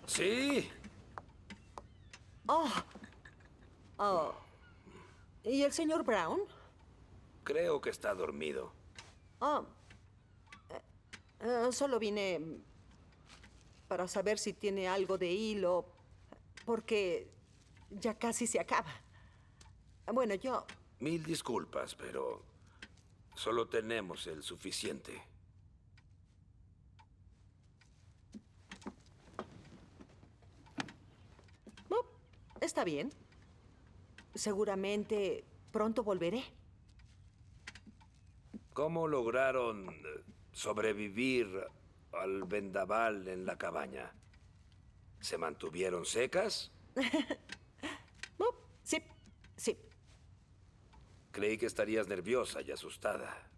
Sí. Oh. ¿Y el señor Brown? Creo que está dormido. Oh, solo vine para saber si tiene algo de hilo, porque ya casi se acaba. Bueno, yo... Mil disculpas, pero solo tenemos el suficiente. Oh, está bien. Seguramente pronto volveré. ¿Cómo lograron sobrevivir al vendaval en la cabaña? ¿Se mantuvieron secas? Oh, sí, sí. Creí que estarías nerviosa y asustada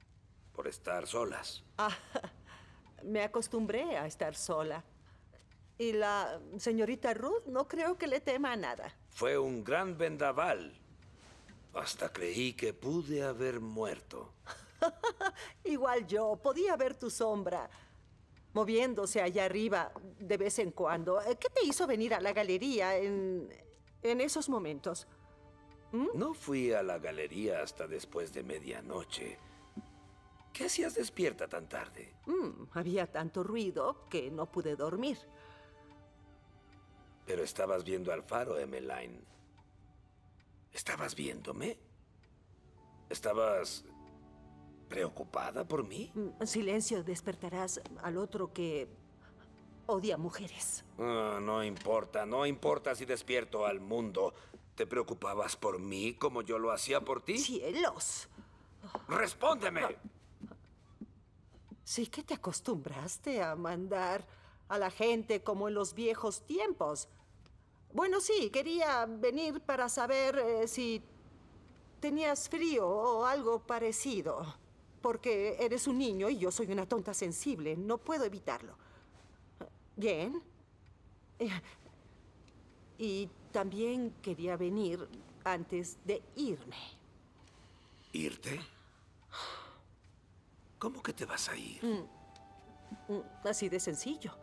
por estar solas. Me acostumbré a estar sola. Y la señorita Ruth no creo que le tema a nada. Fue un gran vendaval. Hasta creí que pude haber muerto. Igual yo, podía ver tu sombra moviéndose allá arriba de vez en cuando. ¿Qué te hizo venir a la galería en esos momentos? No fui a la galería hasta después de medianoche. ¿Qué hacías despierta tan tarde? Había tanto ruido que no pude dormir. Pero estabas viendo al faro, Emmeline. ¿Estabas viéndome? ¿Estabas preocupada por mí? Silencio, despertarás al otro que odia mujeres. No importa si despierto al mundo. ¿Te preocupabas por mí como yo lo hacía por ti? ¡Cielos! ¡Respóndeme! Sí que te acostumbraste a mandar a la gente como en los viejos tiempos. Bueno, sí, quería venir para saber si tenías frío o algo parecido. Porque eres un niño y yo soy una tonta sensible. No puedo evitarlo. Bien. Y también quería venir antes de irme. ¿Irte? ¿Cómo que te vas a ir? Así de sencillo.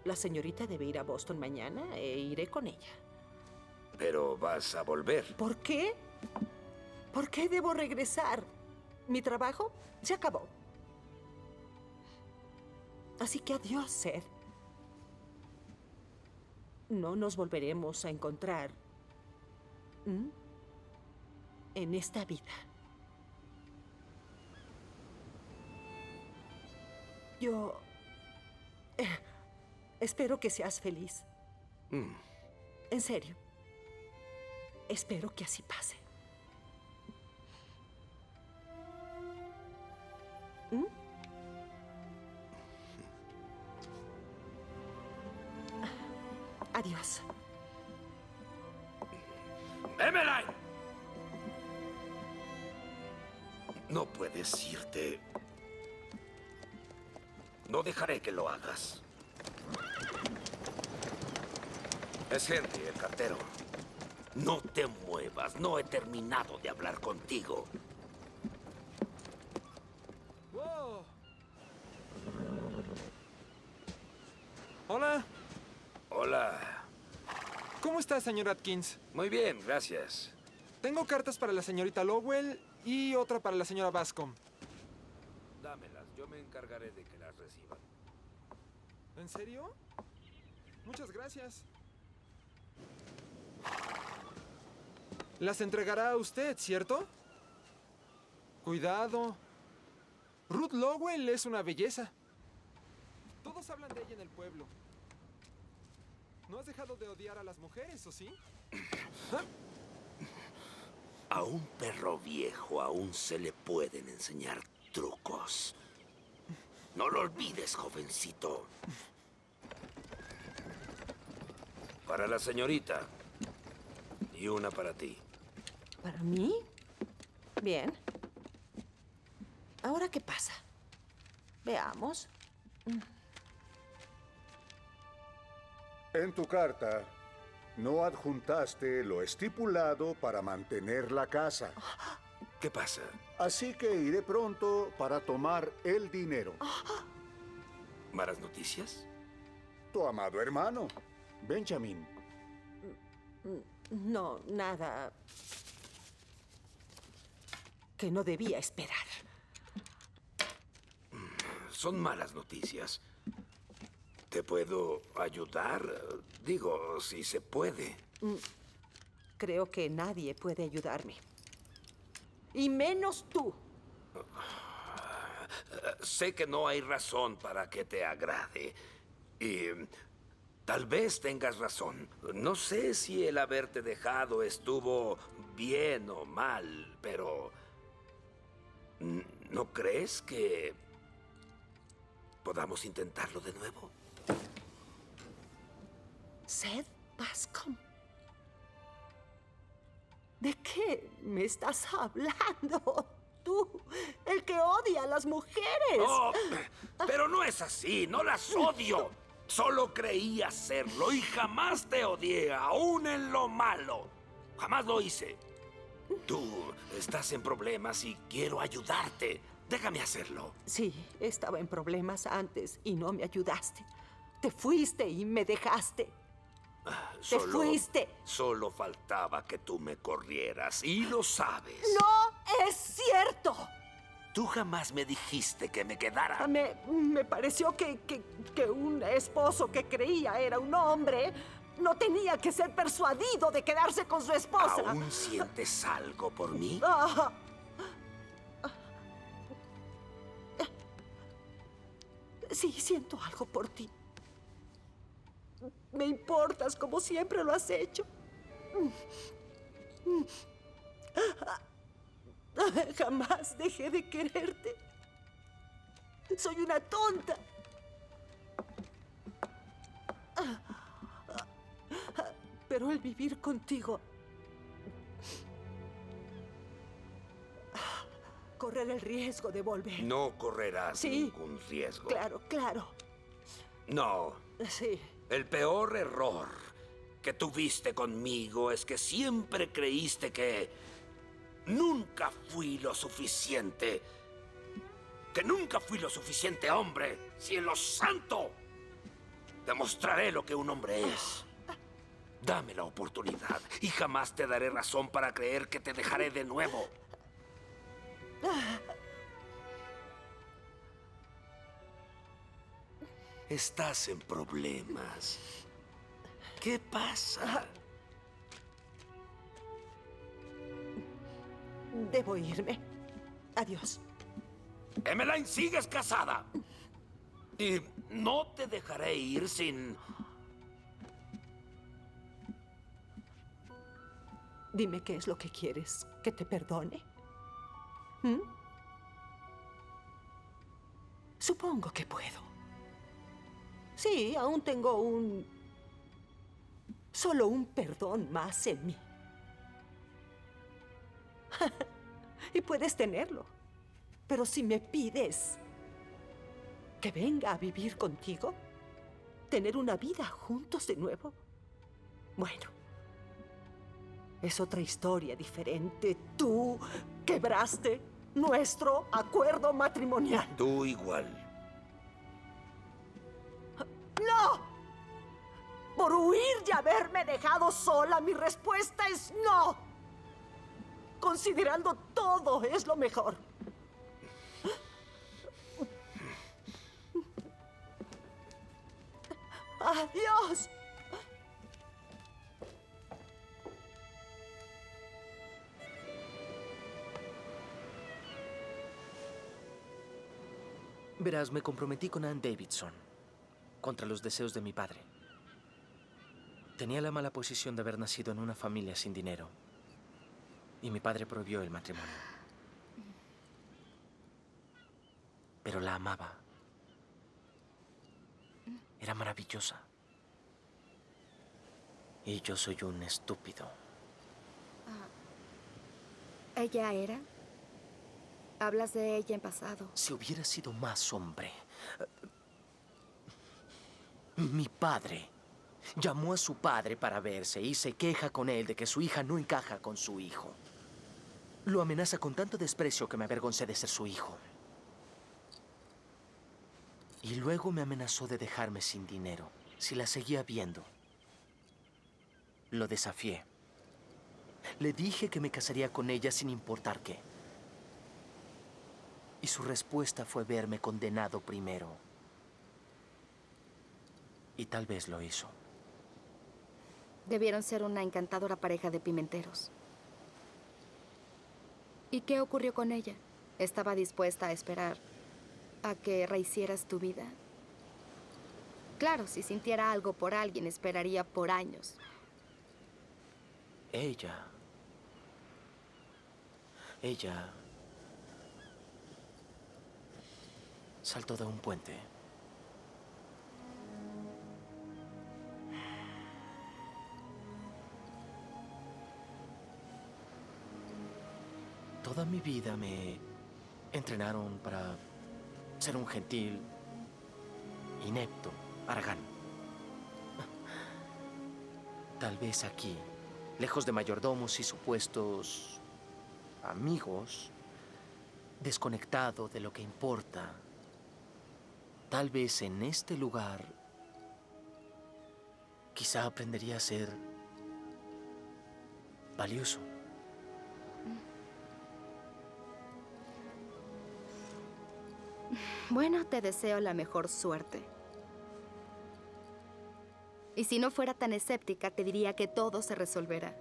La señorita debe ir a Boston mañana e iré con ella. Pero vas a volver. ¿Por qué? ¿Por qué debo regresar? Mi trabajo se acabó. Así que adiós, Seth. No nos volveremos a encontrar en esta vida. Yo espero que seas feliz. En serio. Espero que así pase. Adiós. ¡Emmeline! No puedes irte. No dejaré que lo hagas. Es Henry, el cartero. No te muevas. No he terminado de hablar contigo. Wow. Hola. Hola. ¿Cómo está, señor Atkins? Muy bien, gracias. Tengo cartas para la señorita Lowell y otra para la señora Bascom. Dámelas. Yo me encargaré de que las reciban. ¿En serio? Muchas gracias. Las entregará a usted, ¿cierto? Cuidado. Ruth Lowell es una belleza. Todos hablan de ella en el pueblo. ¿No has dejado de odiar a las mujeres, o sí? A un perro viejo aún se le pueden enseñar trucos. No lo olvides, jovencito. Para la señorita. Y una para ti. ¿Para mí? Bien. ¿Ahora qué pasa? Veamos. En tu carta, no adjuntaste lo estipulado para mantener la casa. ¿Qué pasa? Así que iré pronto para tomar el dinero. ¿Malas noticias? Tu amado hermano, Benjamin. No, nada. que no debía esperar. Son malas noticias. ¿Te puedo ayudar? Digo, si se puede. Creo que nadie puede ayudarme. Y menos tú. Sé que no hay razón para que te agrade. Y tal vez tengas razón. No sé si el haberte dejado estuvo bien o mal, pero ¿no crees que podamos intentarlo de nuevo? Seth Bascom. ¿De qué me estás hablando? Tú, el que odia a las mujeres. Oh, pero no es así, no las odio. Solo creí hacerlo y jamás te odié, aún en lo malo. Jamás lo hice. Tú estás en problemas y quiero ayudarte. Déjame hacerlo. Sí, estaba en problemas antes y no me ayudaste. Te fuiste y me dejaste. ¡Te fuiste! Solo faltaba que tú me corrieras y lo sabes. ¡No es cierto! Tú jamás me dijiste que me quedara. Me pareció que un esposo que creía era un hombre no tenía que ser persuadido de quedarse con su esposa. ¿Aún sientes algo por mí? Sí, siento algo por ti. Me importas como siempre lo has hecho. Jamás dejé de quererte. Soy una tonta. Pero el vivir contigo, correr el riesgo de volver. No correrás Sí. ningún riesgo. Claro, claro. No. Sí. El peor error que tuviste conmigo es que siempre creíste que nunca fui lo suficiente. Que nunca fui lo suficiente hombre. ¡Cielo santo! Demostraré lo que un hombre es. Dame la oportunidad y jamás te daré razón para creer que te dejaré de nuevo. Estás en problemas. ¿Qué pasa? Debo irme. Adiós. Emmeline, sigues casada. Y no te dejaré ir sin... Dime qué es lo que quieres. ¿Que te perdone? ¿Mm? Supongo que puedo. Sí, aún tengo solo un perdón más en mí. Y puedes tenerlo. Pero si me pides que venga a vivir contigo, tener una vida juntos de nuevo, bueno, es otra historia diferente. Tú quebraste nuestro acuerdo matrimonial. Tú igual. ¡No! Por huir y haberme dejado sola, mi respuesta es no. Considerando todo, es lo mejor. ¡Adiós! Verás, me comprometí con Ann Davidson contra los deseos de mi padre. Tenía la mala posición de haber nacido en una familia sin dinero. Y mi padre prohibió el matrimonio. Pero la amaba. Era maravillosa. Y yo soy un estúpido. ¿Ella era? Hablas de ella en pasado. Si hubiera sido más hombre. Mi padre llamó a su padre para verse y se queja con él de que su hija no encaja con su hijo. Lo amenaza con tanto desprecio que me avergoncé de ser su hijo. Y luego me amenazó de dejarme sin dinero si la seguía viendo. Lo desafié. Le dije que me casaría con ella sin importar qué. Y su respuesta fue verme condenado primero. Y tal vez lo hizo. Debieron ser una encantadora pareja de pimenteros. ¿Y qué ocurrió con ella? ¿Estaba dispuesta a esperar a que rehicieras tu vida? Claro, si sintiera algo por alguien, esperaría por años. Ella saltó de un puente. Toda mi vida me entrenaron para ser un gentil, inepto, haragán. Tal vez aquí, lejos de mayordomos y supuestos amigos, desconectado de lo que importa, tal vez en este lugar, quizá aprendería a ser valioso. Bueno, te deseo la mejor suerte. Y si no fuera tan escéptica, te diría que todo se resolverá.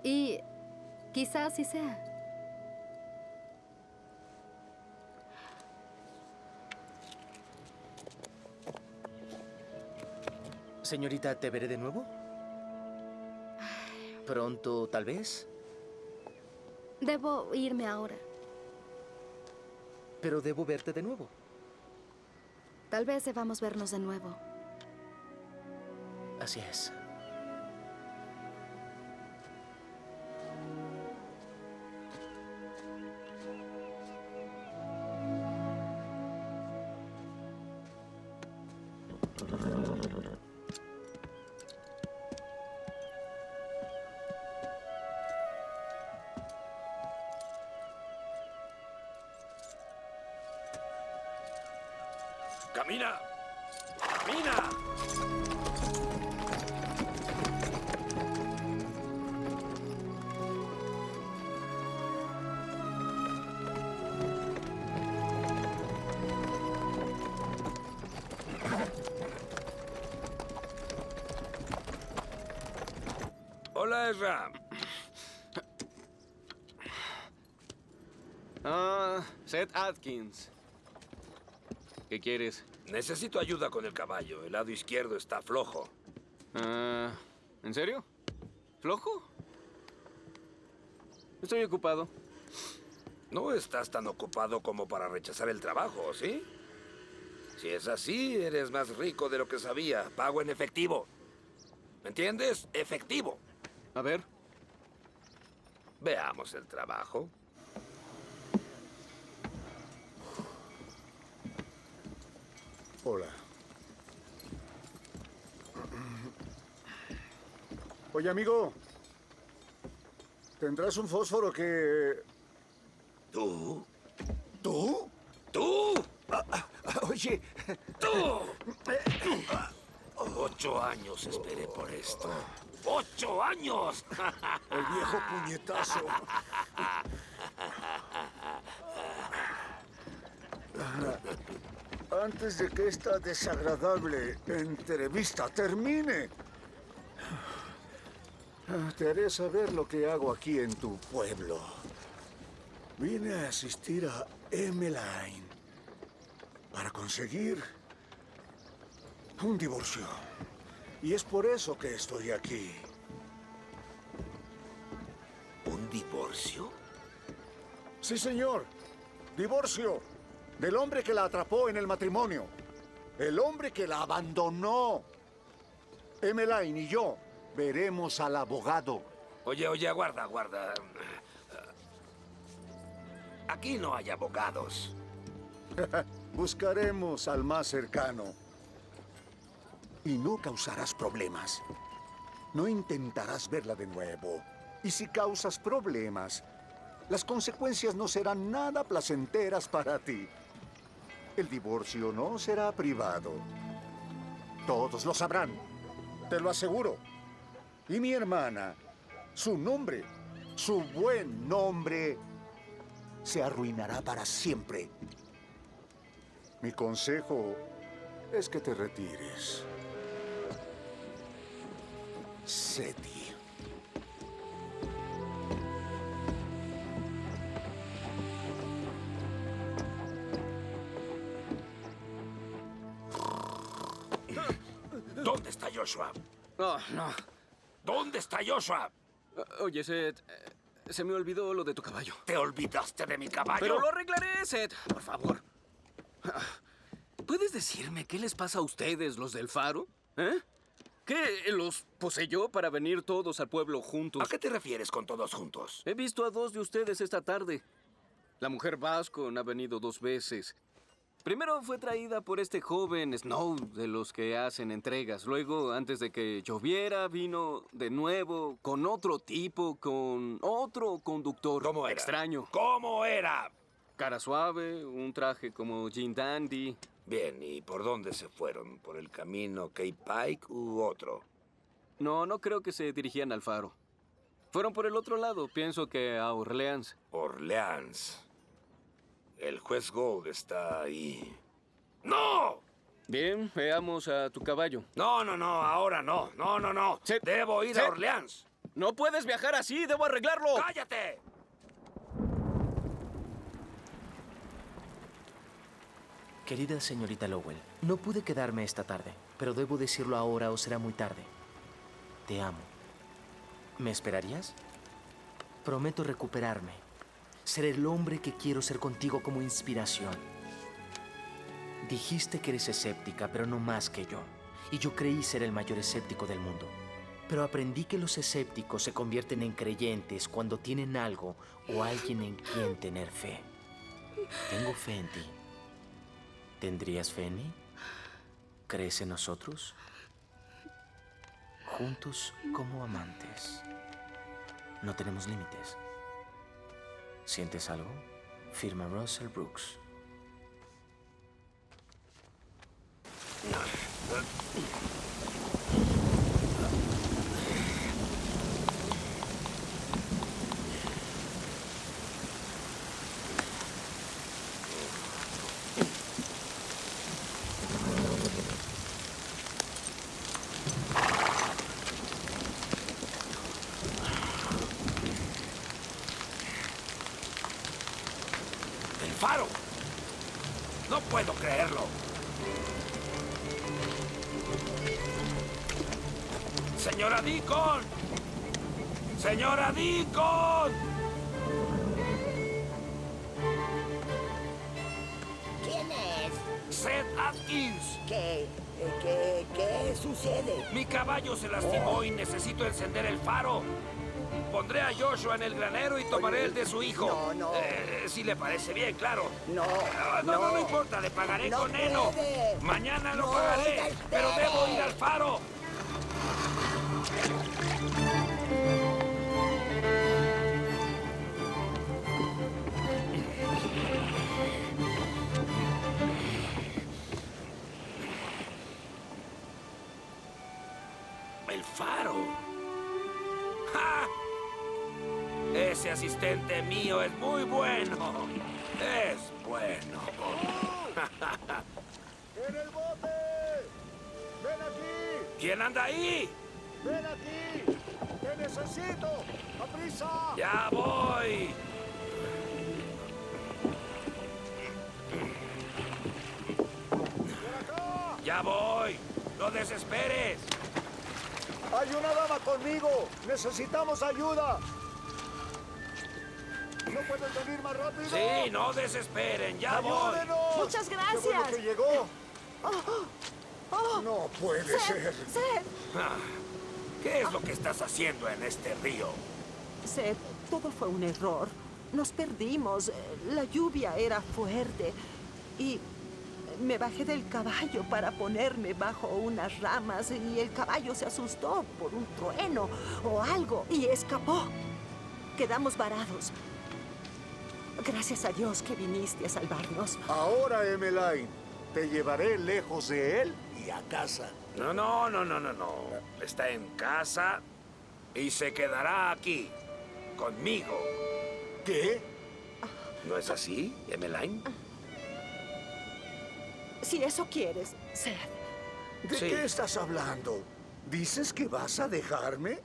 Y quizás así sea. Señorita, ¿te veré de nuevo? Pronto, tal vez. Debo irme ahora. Pero debo verte de nuevo. Tal vez debamos vernos de nuevo. Así es. ¡Camina! ¡Camina! Hola, Ezra. Seth Atkins. ¿Qué quieres? Necesito ayuda con el caballo. El lado izquierdo está flojo. ¿En serio? ¿Flojo? Estoy ocupado. No estás tan ocupado como para rechazar el trabajo, ¿sí? Si es así, eres más rico de lo que sabía. Pago en efectivo. ¿Me entiendes? Efectivo. A ver. Veamos el trabajo. Hola. Oye, amigo. ¿Tendrás un fósforo que... ¿Tú? ¿Tú? ¡Tú! Oye. ¡Tú! 8 años esperé por esto. ¡8 años! El viejo puñetazo. Antes de que esta desagradable entrevista termine, te haré saber lo que hago aquí en tu pueblo. Vine a asistir a Emmeline para conseguir un divorcio. Y es por eso que estoy aquí. ¿Un divorcio? Sí, señor. Divorcio. Del hombre que la atrapó en el matrimonio. El hombre que la abandonó. Emmeline y yo veremos al abogado. Oye, aguarda. Aquí no hay abogados. Buscaremos al más cercano. Y no causarás problemas. No intentarás verla de nuevo. Y si causas problemas, las consecuencias no serán nada placenteras para ti. El divorcio no será privado. Todos lo sabrán. Te lo aseguro. Y mi hermana, su nombre, su buen nombre, se arruinará para siempre. Mi consejo es que te retires. Seti. ¿Dónde está Joshua? Oh, no. ¿Dónde está Joshua? Oye, Seth, se me olvidó lo de tu caballo. ¿Te olvidaste de mi caballo? Pero lo arreglaré, Seth, por favor. ¿Puedes decirme qué les pasa a ustedes, los del faro? ¿Eh? ¿Qué los poseyó para venir todos al pueblo juntos? ¿A qué te refieres con todos juntos? He visto a 2 de ustedes esta tarde. La mujer Bascon ha venido 2 veces. Primero fue traída por este joven Snow, de los que hacen entregas. Luego, antes de que lloviera, vino de nuevo con otro tipo, con otro conductor. ¿Cómo era? Extraño. ¿Cómo era? Cara suave, un traje como Jean Dandy. Bien, ¿y por dónde se fueron? ¿Por el camino Cape Pike u otro? No creo que se dirigían al faro. Fueron por el otro lado, pienso que a Orleans. Orleans. El juez Gold está ahí. ¡No! Bien, veamos a tu caballo. No, ahora no. No. Seth, Debo ir Seth. a Orleans. ¡No puedes viajar así! ¡Debo arreglarlo! ¡Cállate! Querida señorita Lowell, no pude quedarme esta tarde, pero debo decirlo ahora o será muy tarde. Te amo. ¿Me esperarías? Prometo recuperarme. Ser el hombre que quiero ser contigo como inspiración. Dijiste que eres escéptica, pero no más que yo. Y yo creí ser el mayor escéptico del mundo. Pero aprendí que los escépticos se convierten en creyentes cuando tienen algo o alguien en quien tener fe. Tengo fe en ti. ¿Tendrías fe en mí? ¿Crees en nosotros? Juntos como amantes. No tenemos límites. ¿Sientes algo? Firma Russell Brooks. ¡El faro! No puedo creerlo. ¡Señora Deacon! ¡Señora Deacon! ¿Quién es? ¡Seth Atkins! ¿Qué sucede? Mi caballo se lastimó y necesito encender el faro. Pondré a Joshua en el granero y tomaré el de su hijo. No. Si le parece bien, claro. No. No importa, le pagaré No con heno. puede. Mañana lo No, pagaré, oiga, espere. pero debo ir al faro. El faro. ¡Ja! Ese asistente mío es muy bueno. Es bueno. ¡En el bote! ¡Ven aquí! ¿Quién anda ahí? ¡Ven aquí! ¡Te necesito! ¡Aprisa! ¡Ya voy! ¡Por acá! ¡Ya voy! ¡No desesperes! ¡Hay una dama conmigo! ¡Necesitamos ayuda! ¿No pueden venir más rápido? Sí, no desesperen. ¡Ya voy! ¡Ayúdenos! Muchas ¡Qué bueno gracias. que llegó! No puede ser. Seth, Ah, ¿qué es lo que estás haciendo en este río? Seth, todo fue un error. Nos perdimos. La lluvia era fuerte. Y me bajé del caballo para ponerme bajo unas ramas y el caballo se asustó por un trueno o algo y escapó. Quedamos varados. Gracias a Dios que viniste a salvarnos. Ahora, Emmeline, te llevaré lejos de él y a casa. No. Está en casa y se quedará aquí, conmigo. ¿Qué? ¿No es así, Emmeline? Si eso quieres, Seth. ¿De Sí. qué estás hablando? ¿Dices que vas a dejarme?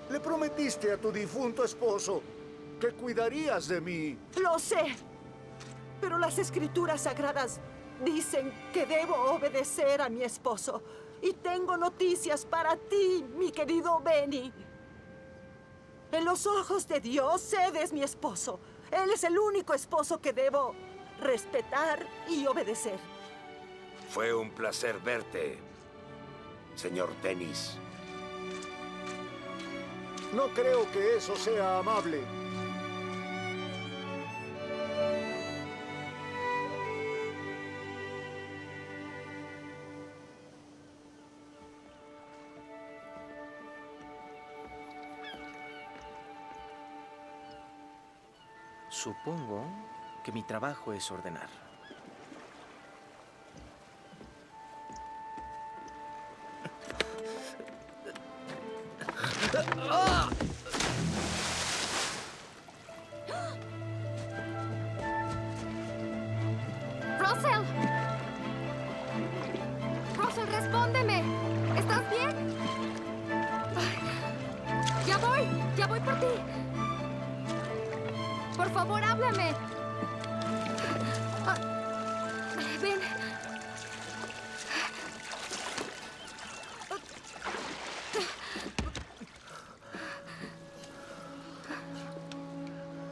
Le prometiste a tu difunto esposo que cuidarías de mí. Lo sé. Pero las escrituras sagradas dicen que debo obedecer a mi esposo. Y tengo noticias para ti, mi querido Benny. En los ojos de Dios, Seth es mi esposo. Él es el único esposo que debo respetar y obedecer. Fue un placer verte, señor Dennis. No creo que eso sea amable. Supongo que mi trabajo es ordenar. ¡Russell! ¡Russell, respóndeme! ¿Estás bien? Ay, ya voy por ti. Por favor, háblame. Ah, ven.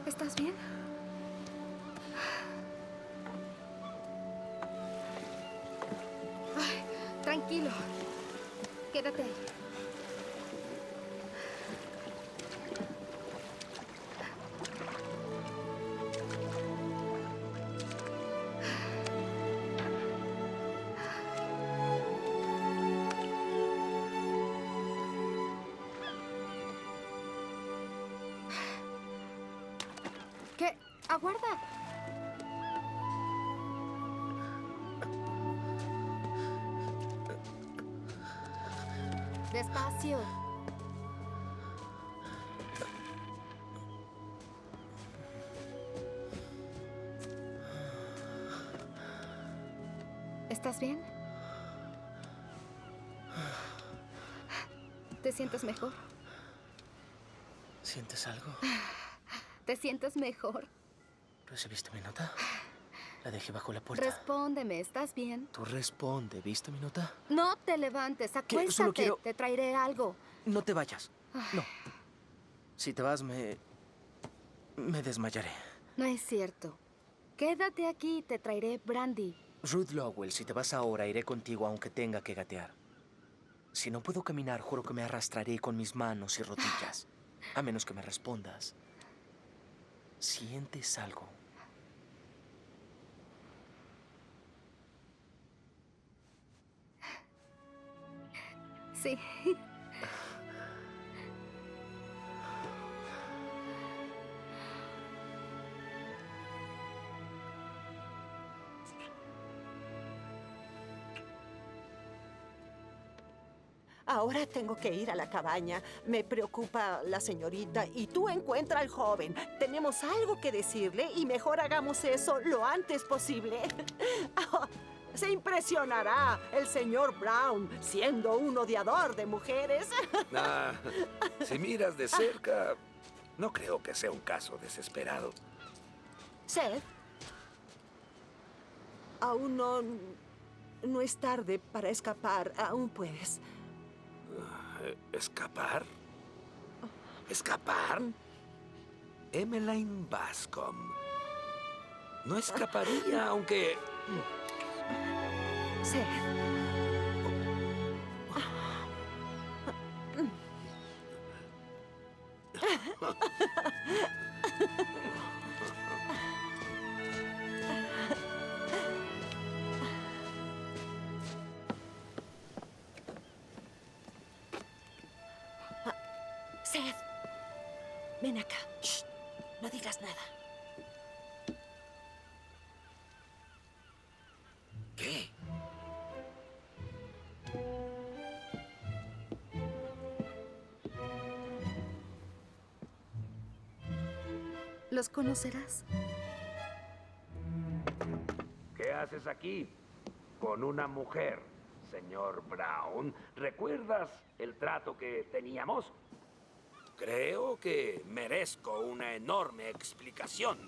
¿Estás bien? Ay, tranquilo. Quédate ahí. ¿Qué? Aguarda. Despacio. ¿Estás bien? ¿Te sientes mejor? ¿Sientes algo? ¿Te sientes mejor? ¿Recibiste mi nota? La dejé bajo la puerta. Respóndeme, ¿estás bien? Tú responde, ¿viste mi nota? No te levantes, ¿Qué? acuéstate. Solo quiero- Te traeré algo. No te vayas. No. Si te vas, me desmayaré. No es cierto. Quédate aquí, te traeré brandy. Ruth Lowell, si te vas ahora, iré contigo aunque tenga que gatear. Si no puedo caminar, juro que me arrastraré con mis manos y rodillas. A menos que me respondas. ¿Sientes algo? Sí. Ahora tengo que ir a la cabaña. Me preocupa la señorita y tú encuentra al joven. Tenemos algo que decirle y mejor hagamos eso lo antes posible. Oh, se impresionará el señor Brown siendo un odiador de mujeres. Ah, si miras de cerca, no creo que sea un caso desesperado. Seth, aún no es tarde para escapar. Aún puedes. ¿Escapar? ¿Escapar? Emmeline Bascom. No escaparía, aunque... Seth. Seth, ven acá. Shh, no digas nada. ¿Qué? los conocerás. ¿Qué haces aquí? Con una mujer, señor Brown. ¿Recuerdas el trato que teníamos? Creo que merezco una enorme explicación.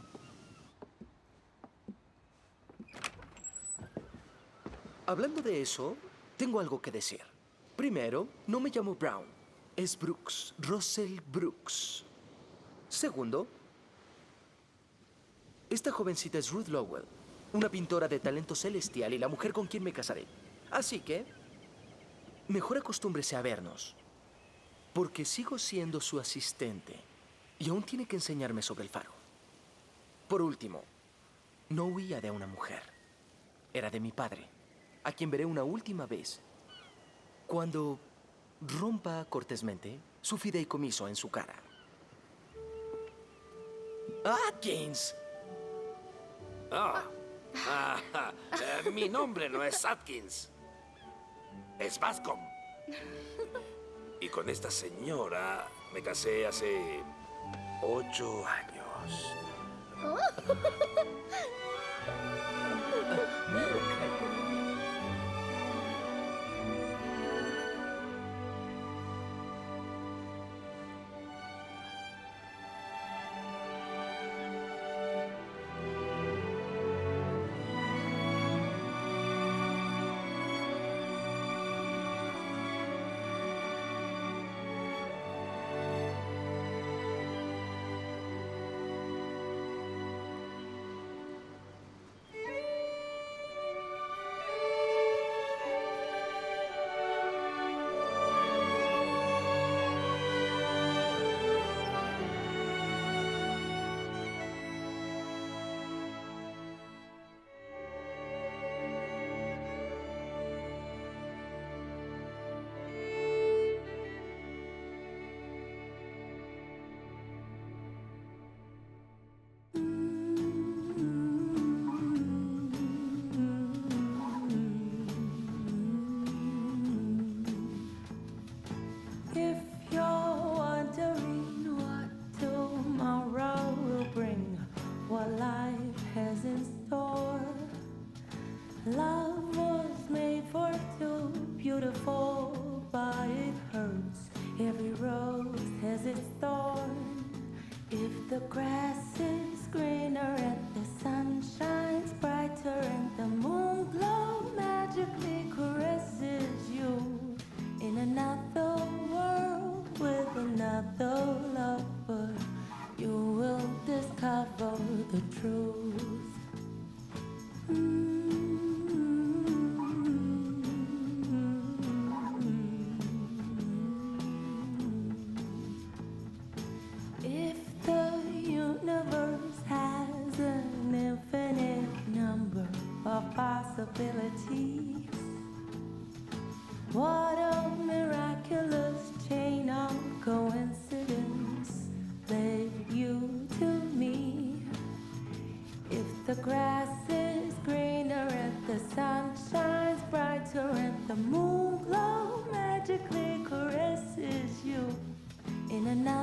Hablando de eso, tengo algo que decir. Primero, no me llamo Brown. Es Brooks, Russell Brooks. Segundo, esta jovencita es Ruth Lowell, una pintora de talento celestial y la mujer con quien me casaré. Así que, mejor acostúmbrese a vernos, porque sigo siendo su asistente y aún tiene que enseñarme sobre el faro. Por último, no huía de una mujer. Era de mi padre, a quien veré una última vez cuando rompa cortésmente su fideicomiso en su cara. ¡Atkins! Mi nombre no es Atkins. Es Bascom. Y con esta señora me casé hace 8 años. If you're wondering what tomorrow will bring, what life has in store, love was made for two, beautiful, but it hurts. Every rose has its thorn. If the grass is greener and the sun shines brighter and the moon glow magically caresses you in another world with another lover, you will discover the truth. If the universe has an infinite number of possibilities, what a miraculous chain of coincidence led you to me. If the grass is greener and the sun shines brighter and the moon glow magically caresses you in another